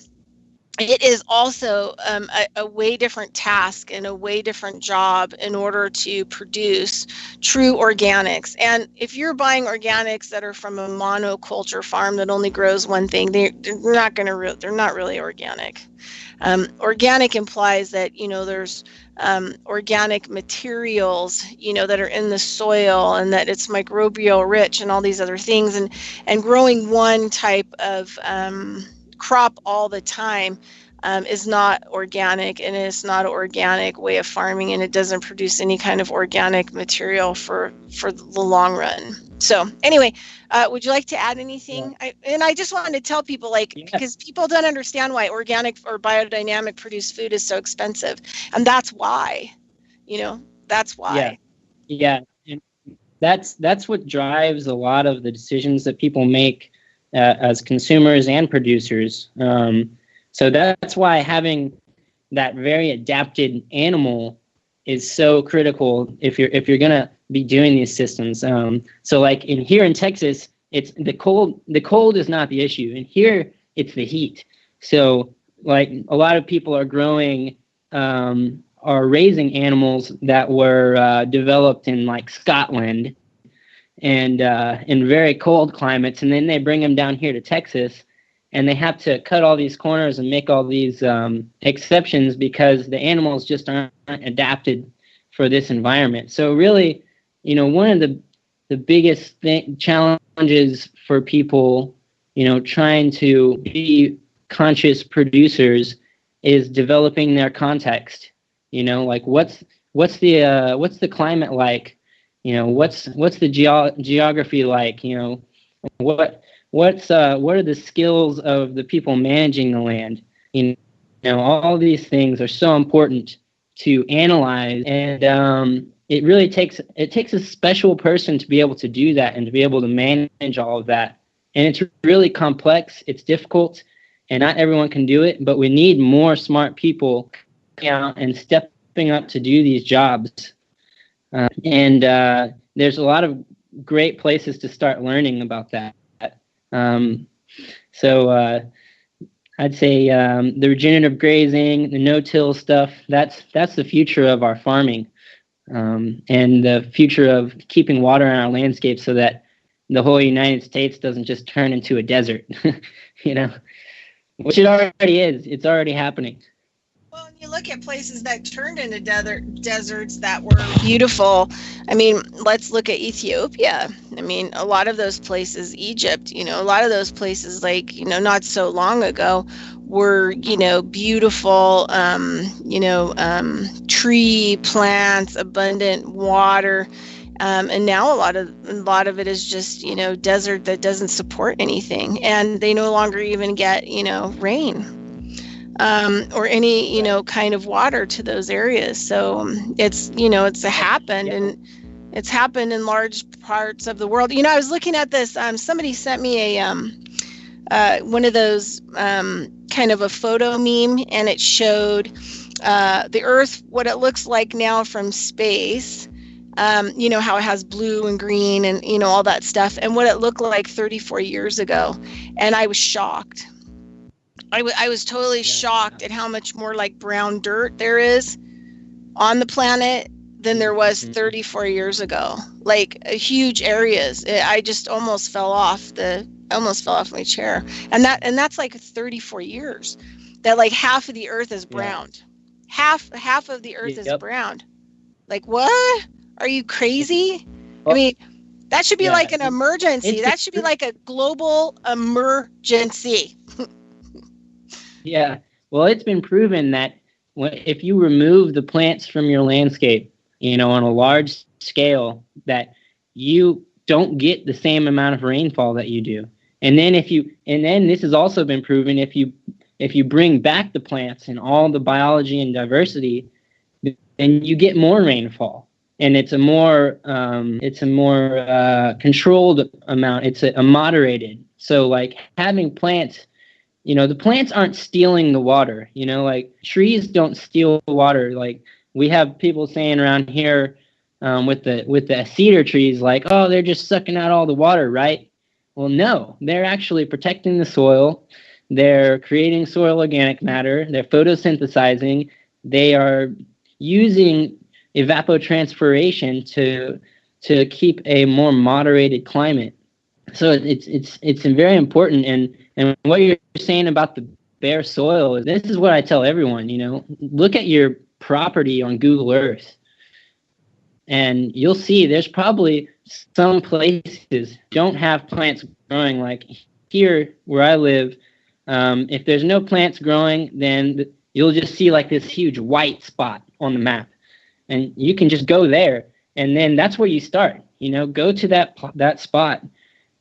it is also a way different task and a way different job in order to produce true organics. And if you're buying organics that are from a monoculture farm that only grows one thing, they're not really organic. Organic implies that there's organic materials that are in the soil and that it's microbial rich and all these other things, and growing one type of crop all the time is not organic, and it's not an organic way of farming, and it doesn't produce any kind of organic material for the long run. So anyway, would you like to add anything? Yeah. I just wanted to tell people, because people don't understand why organic or biodynamic produced food is so expensive, and that's why. That's why. Yeah. And that's what drives a lot of the decisions that people make as consumers and producers. So that's why having that very adapted animal is so critical if you're gonna be doing these systems. So like here in Texas, it's the cold. The cold is not the issue, and here it's the heat. So like a lot of people are growing are raising animals that were developed in like Scotland and in very cold climates, and then they bring them down here to Texas, and they have to cut all these corners and make all these exceptions because the animals just aren't adapted for this environment. So really, one of the biggest challenges for people, trying to be conscious producers is developing their context. Like what's the climate like? What's the geography like? What are the skills of the people managing the land? All these things are so important to analyze, and it really takes a special person to be able to do that and to be able to manage all of that. And it's really complex. It's difficult, and not everyone can do it. But we need more smart people coming out and stepping up to do these jobs. And there's a lot of great places to start learning about that. So I'd say the regenerative grazing, the no-till stuff, that's the future of our farming, and the future of keeping water in our landscape so that the whole United States doesn't just turn into a desert, which it already is. It's already happening. Well, and you look at places that turned into deserts that were beautiful. Let's look at Ethiopia. A lot of those places, Egypt, a lot of those places, not so long ago were, beautiful, tree, plants, abundant water. And now a lot of it is just, desert that doesn't support anything. And they no longer even get, rain. Or any, kind of water to those areas. So it's happened, and it's happened in large parts of the world. I was looking at this, somebody sent me a, one of those, kind of a photo meme, and it showed, the Earth, what it looks like now from space, how it has blue and green and, all that stuff, and what it looked like 34 years ago. And I was shocked. I was totally shocked at how much more like brown dirt there is on the planet than there was 34 years ago. Like huge areas. I just almost fell off my chair. And that's like 34 years. That like half of the earth is browned. Half of the earth is browned. Like what? Are you crazy? I mean, that should be like an emergency. That should be like a global emergency. Yeah. Well, it's been proven that if you remove the plants from your landscape, on a large scale, that you don't get the same amount of rainfall that you do. And then this has also been proven, if you bring back the plants and all the biology and diversity, then you get more rainfall. And it's a more controlled amount. It's a moderated. So like having plants, the plants aren't stealing the water. Like trees don't steal water. Like we have people saying around here with the cedar trees, like, oh, they're just sucking out all the water, right? Well, no, they're actually protecting the soil. They're creating soil organic matter. They're photosynthesizing. They are using evapotranspiration to keep a more moderated climate. So it's very important. And what you're saying about the bare soil, this is what I tell everyone. Look at your property on Google Earth, and you'll see there's probably some places don't have plants growing. Like here where I live, if there's no plants growing, then you'll just see like this huge white spot on the map. And you can just go there, and then that's where you start. Go to that spot.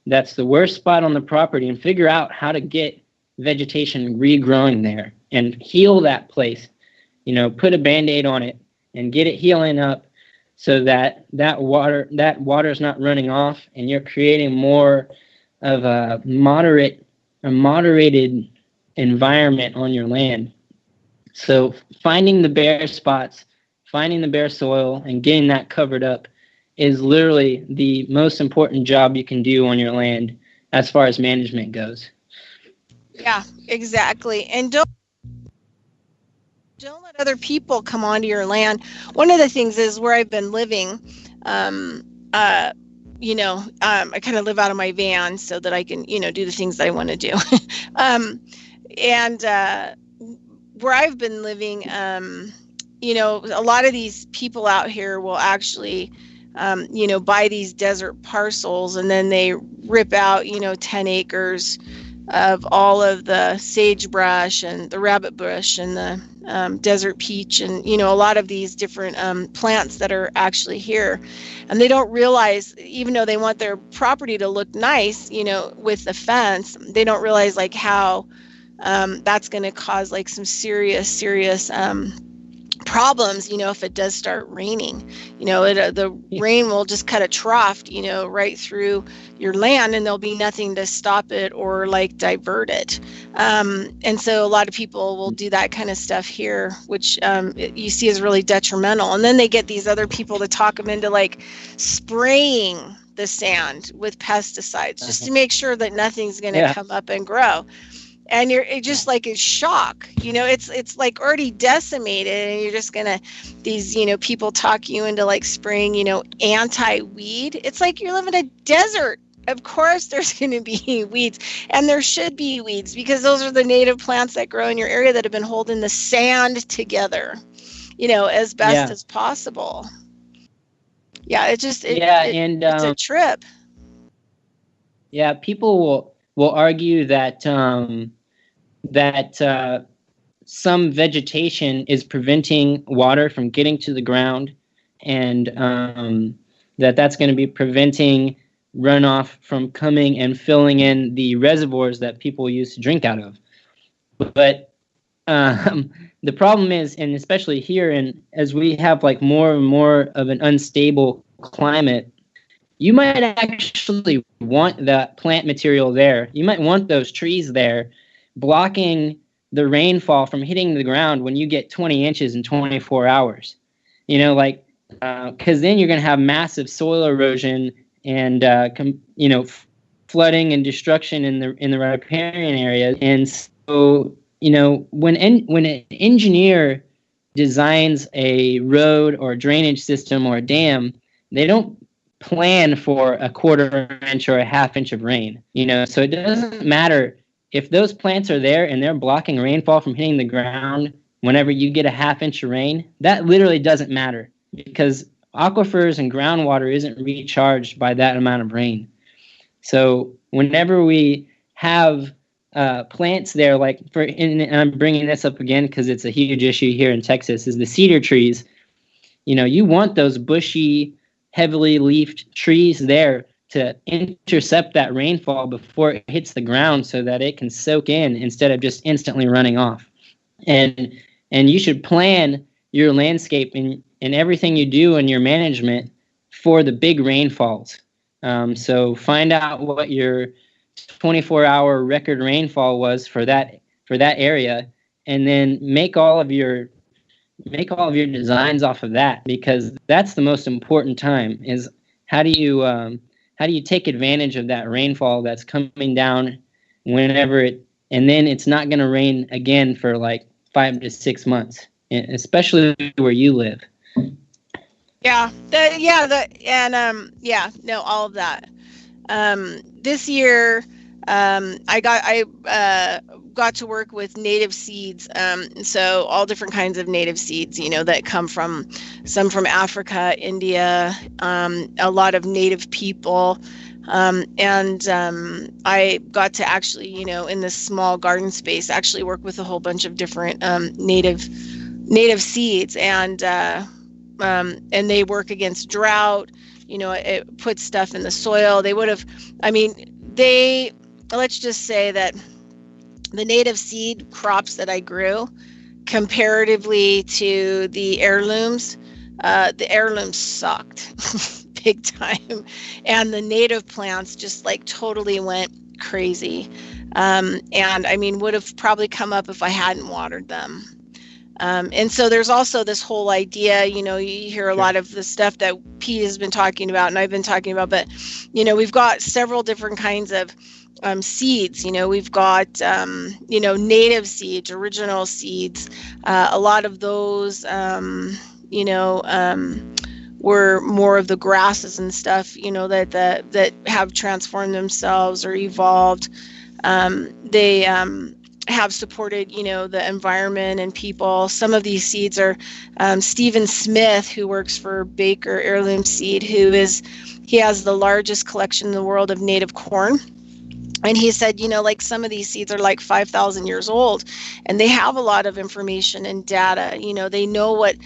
That's the worst spot on the property, and figure out how to get vegetation regrowing there and heal that place. Put a Band-Aid on it and get it healing up, so that water is not running off, and you're creating more of a moderated environment on your land. So finding the bare spots, finding the bare soil, and getting that covered up is literally the most important job you can do on your land as far as management goes. Yeah, exactly. And don't let other people come onto your land. One of the things is where I've been living, I kind of live out of my van so that I can, do the things that I want to do. And where I've been living, a lot of these people out here will actually, buy these desert parcels, and then they rip out, 10 acres of all of the sagebrush and the rabbit bush and the desert peach and, a lot of these different plants that are actually here. And they don't realize, even though they want their property to look nice, with the fence, they don't realize like how that's going to cause like some serious problems, if it does start raining. The rain will just cut a trough, right through your land, and there'll be nothing to stop it or like divert it. And so a lot of people will do that kind of stuff here, which you see is really detrimental. And then they get these other people to talk them into like spraying the sand with pesticides just to make sure that nothing's going to come up and grow. And it just like a shock, it's like already decimated, and you're just gonna, these, people talk you into like spraying, anti-weed. It's like you're living in a desert. Of course there's going to be weeds, and there should be weeds, because those are the native plants that grow in your area that have been holding the sand together, as best as possible. Yeah, it's a trip. Yeah, people will argue that some vegetation is preventing water from getting to the ground, and that's going to be preventing runoff from coming and filling in the reservoirs that people use to drink out of. But the problem is, and especially here, and as we have like more and more of an unstable climate, you might actually want that plant material there. You might want those trees there, blocking the rainfall from hitting the ground when you get 20 inches in 24 hours. Because then you're going to have massive soil erosion and flooding and destruction in the riparian area. And so when an engineer designs a road or a drainage system or a dam, they don't plan for a quarter inch or a half inch of rain, so it doesn't matter if those plants are there and they're blocking rainfall from hitting the ground. Whenever you get a half inch of rain, that literally doesn't matter, because aquifers and groundwater isn't recharged by that amount of rain. So whenever we have plants there, and I'm bringing this up again because it's a huge issue here in Texas, is the cedar trees. You want those bushy, heavily leafed trees there to intercept that rainfall before it hits the ground so that it can soak in instead of just instantly running off. And you should plan your landscape and everything you do in your management for the big rainfalls. So find out what your 24-hour record rainfall was for that area, and then make all of your designs off of that, because that's the most important time. Is how do you take advantage of that rainfall that's coming down whenever and then it's not going to rain again for like 5 to 6 months, especially where you live. All of that. This year, I got to work with native seeds. So all different kinds of native seeds, that come from Africa, India, a lot of native people. And I got to actually, in this small garden space, actually work with a whole bunch of different native seeds, and they work against drought. It puts stuff in the soil. Let's just say that the native seed crops that I grew, comparatively to the heirlooms sucked big time. And the native plants just totally went crazy. Would have probably come up if I hadn't watered them. And so there's also this whole idea, you hear a lot of the stuff that Pete has been talking about and I've been talking about, but, we've got several different kinds of seeds. We've got, native seeds, original seeds. A lot of those, were more of the grasses and stuff, that have transformed themselves or evolved. They have supported, the environment and people. Some of these seeds are Stephen Smith, who works for Baker Heirloom Seed, he has the largest collection in the world of native corn. And he said, some of these seeds are 5,000 years old, and they have a lot of information and data. They know what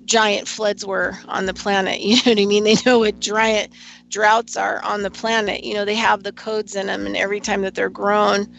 giant floods were on the planet. You know what I mean? They know what giant droughts are on the planet. They have the codes in them, and every time that they're grown.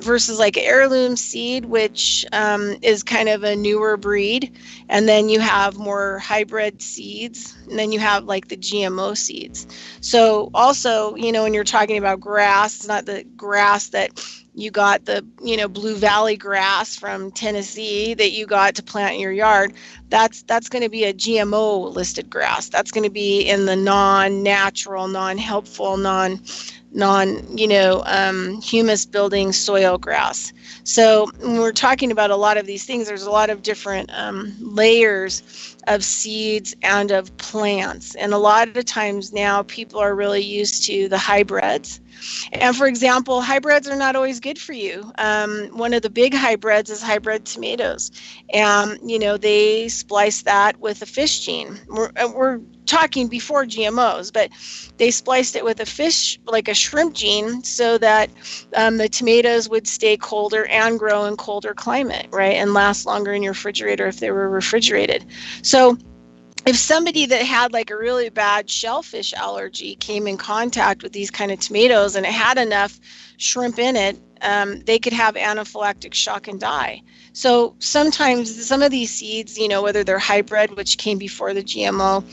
Versus heirloom seed, which is kind of a newer breed. And then you have more hybrid seeds, and then you have the GMO seeds. So also, when you're talking about grass, it's not the grass that you got, the, Blue Valley grass from Tennessee that you got to plant in your yard. That's going to be a GMO listed grass. That's going to be in the non-natural, non-helpful, humus building soil grass. So when we're talking about a lot of these things, there's a lot of different layers of seeds and of plants. And a lot of the times now people are really used to the hybrids. And for example, hybrids are not always good for you. One of the big hybrids is hybrid tomatoes. And, they splice that with a fish gene. We're talking before GMOs, but they spliced it with a fish, like a shrimp gene, so that the tomatoes would stay colder and grow in colder climate, right? And last longer in your refrigerator if they were refrigerated. So if somebody that had a really bad shellfish allergy came in contact with these kind of tomatoes and it had enough shrimp in it, they could have anaphylactic shock and die. So sometimes some of these seeds, whether they're hybrid, which came before the GMO,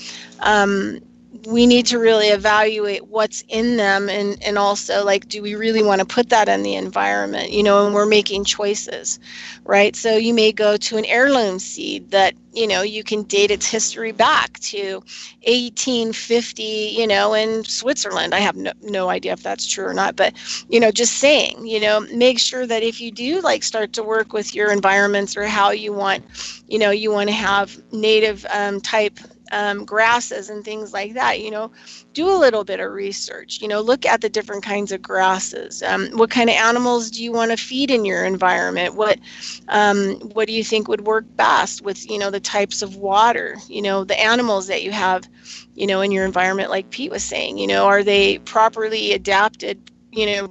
we need to really evaluate what's in them, and also, like, do we really want to put that in the environment, and we're making choices, right? So you may go to an heirloom seed that, you can date its history back to 1850, in Switzerland. I have no idea if that's true or not, but, just saying, make sure that if you do start to work with your environments, or how you want, you want to have native type grasses and things like that, do a little bit of research, look at the different kinds of grasses. What kind of animals do you want to feed in your environment? What do you think would work best with, the types of water, the animals that you have, in your environment, like Pete was saying, are they properly adapted,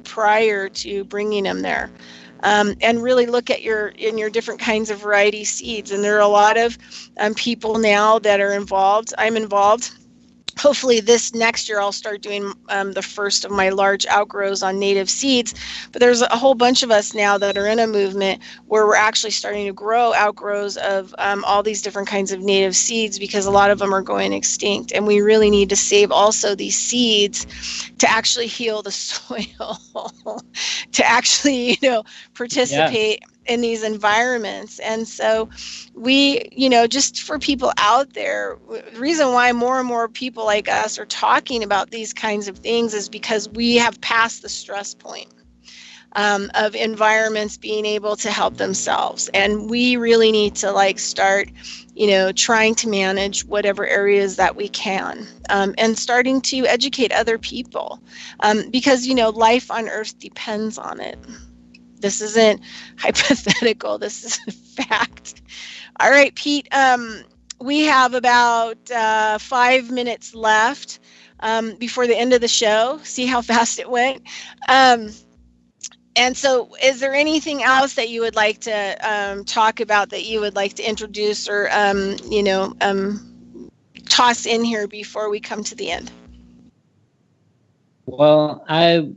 prior to bringing them there? And really look at your different kinds of variety seeds. And there are a lot of people now that are involved. I'm involved. Hopefully this next year I'll start doing the first of my large outgrows on native seeds. But there's a whole bunch of us now that are in a movement where we're actually starting to grow outgrows of all these different kinds of native seeds, because a lot of them are going extinct. And we really need to save also these seeds to actually heal the soil, to actually, participate in these environments. And so we, just for people out there, the reason why more and more people like us are talking about these kinds of things is because we have passed the stress point of environments being able to help themselves. And we really need to start, trying to manage whatever areas that we can, and starting to educate other people, because, life on Earth depends on it. This isn't hypothetical. This is a fact. All right, Pete, we have about 5 minutes left before the end of the show. See how fast it went. And so is there anything else that you would like to talk about, that you would like to introduce, or, toss in here before we come to the end? Well, I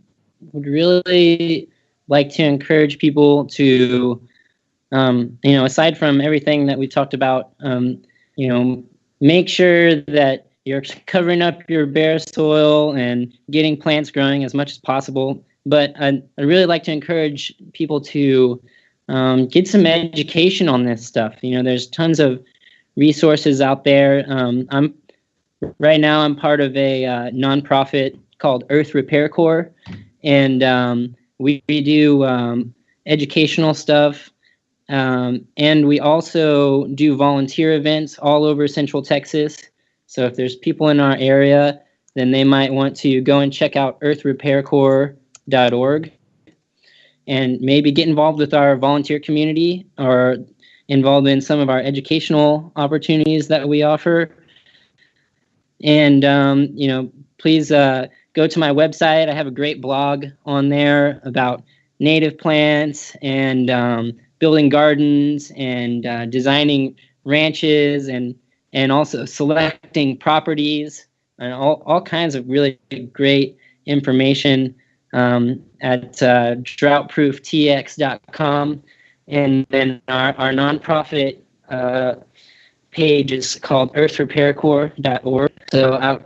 would really like to encourage people to, aside from everything that we talked about, make sure that you're covering up your bare soil and getting plants growing as much as possible. But I'd really like to encourage people to get some education on this stuff. There's tons of resources out there. Right now I'm part of a nonprofit called Earth Repair Corps, and we do educational stuff, and we also do volunteer events all over Central Texas. So if there's people in our area, then they might want to go and check out earthrepaircorps.org and maybe get involved with our volunteer community, or involved in some of our educational opportunities that we offer. And, please go to my website. I have a great blog on there about native plants and building gardens and designing ranches, and also selecting properties, and all kinds of really great information at droughtprooftx.com. And then our nonprofit page is called earthrepaircorps.org. So I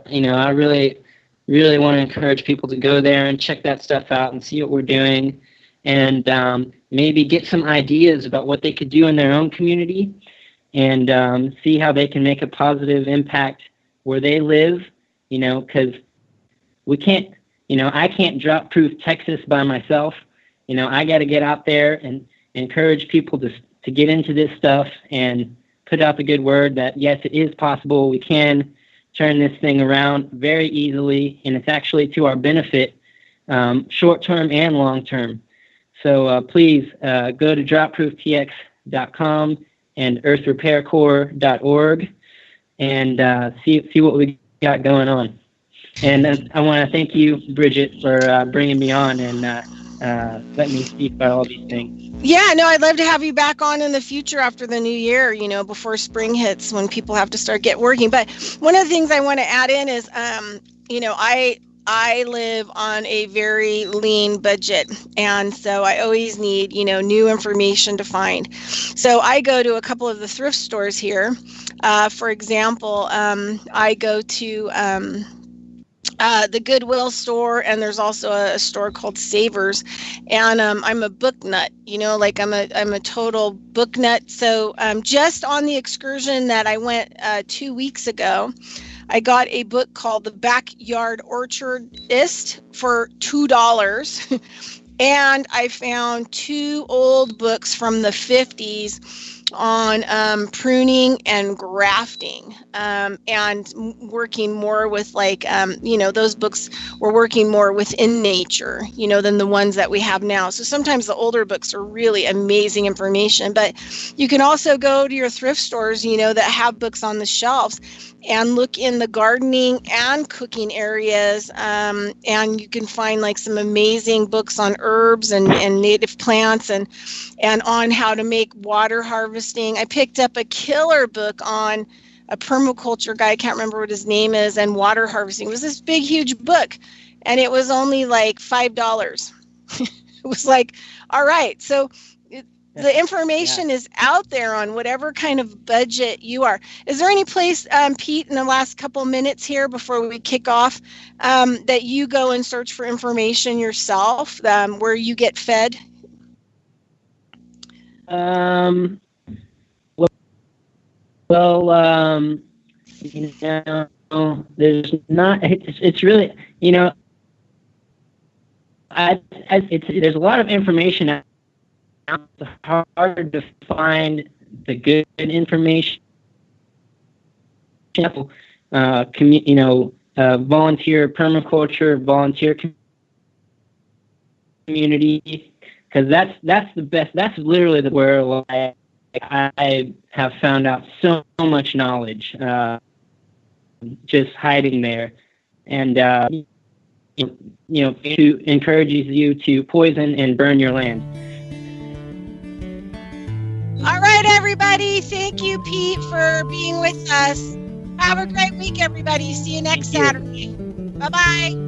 really want to encourage people to go there and check that stuff out and see what we're doing, and maybe get some ideas about what they could do in their own community, and see how they can make a positive impact where they live, because we can't, I can't drought-proof Texas by myself. I got to get out there and encourage people to get into this stuff and put out the good word that, yes, it is possible. We can turn this thing around very easily, and it's actually to our benefit, short-term and long-term. So please go to droughtprooftx.com and earthrepaircorps.org and see what we got going on. And I want to thank you, Bridgette, for bringing me on and letting me speak about all these things. Yeah, no, I'd love to have you back on in the future after the new year, before spring hits, when people have to start working. But one of the things I want to add in is, I live on a very lean budget, and so I always need, new information to find. So I go to a couple of the thrift stores here. For example, I go to the Goodwill store, and there's also a store called Savers. And I'm a book nut, I'm a total book nut. So just on the excursion that I went 2 weeks ago, I got a book called The Backyard Orchardist for $2. And I found 2 old books from the 50s on pruning and grafting, and working more with those books were working more within nature, than the ones that we have now. So sometimes the older books are really amazing information, but you can also go to your thrift stores, that have books on the shelves, and look in the gardening and cooking areas, and you can find some amazing books on herbs and native plants and on how to make water harvesting. I picked up a killer book on a permaculture guy, I can't remember what his name is, and water harvesting. It was this big, huge book, and it was only $5. It was all right. So the information is out there on whatever kind of budget you are. Is there any place, Pete, in the last couple minutes here before we kick off, that you go and search for information yourself, where you get fed? There's not. It's really, there's a lot of information out. It's hard to find the good information. Volunteer permaculture, volunteer community, because that's the best. That's literally where I have found out so much knowledge, just hiding there, and it encourages you to poison and burn your land. All right, everybody. Thank you, Pete, for being with us. Have a great week, everybody. See you next Saturday. Bye-bye.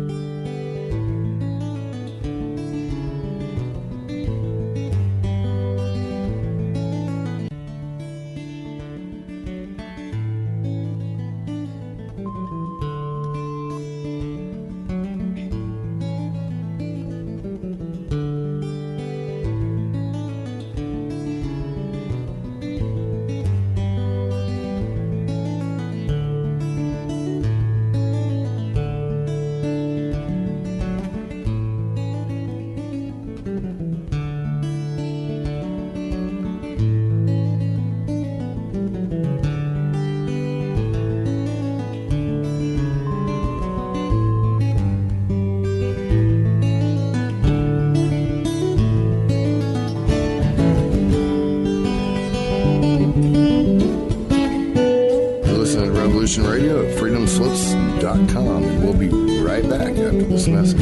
Radio at freedomslips.com, and we'll be right back after this message.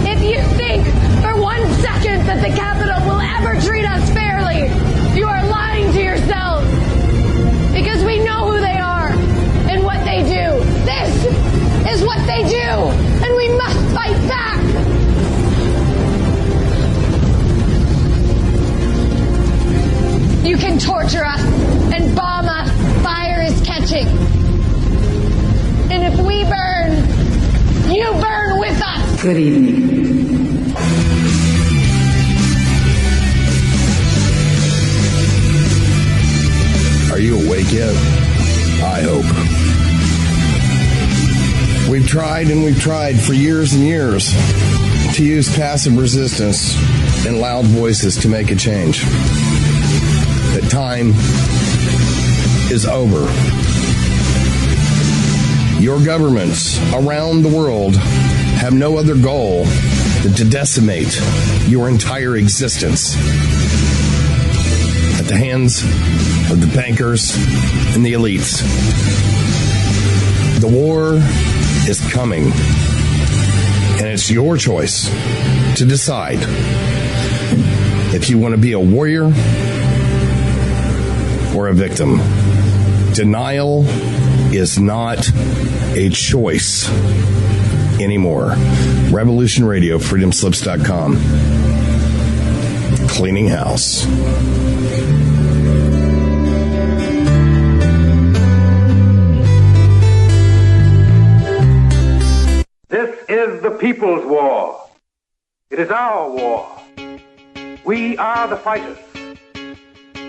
If you think for 1 second that the Capitol will ever treat us fairly, you are lying to yourselves, because we know who they are and what they do. This is what they do, and we must fight back. You can torture us and bomb us. Fire is catching. And if we burn, you burn with us. Good evening. Are you awake yet? I hope. We've tried and we've tried for years and years to use passive resistance and loud voices to make a change. That time is over. Your governments around the world have no other goal than to decimate your entire existence at the hands of the bankers and the elites. The war is coming, and it's your choice to decide if you want to be a warrior or a victim. Denial is not a choice anymore. Revolution Radio, freedomslips.com. Cleaning house. This is the people's war. It is our war. We are the fighters.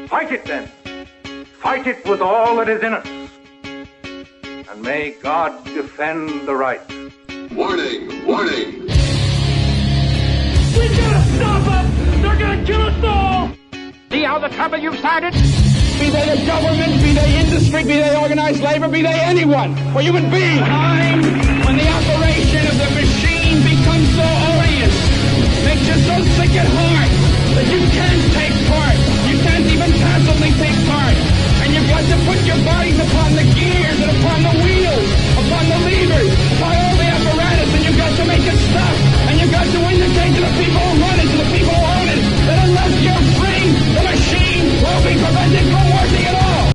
Fight it then. Fight it with all that is in us. And may God defend the right. Warning, warning. We gotta stop them! They're gonna kill us all! See how the trouble you've started? Be they the government, be they industry, be they organized labor, be they anyone, or human beings. Time when the operation of the machine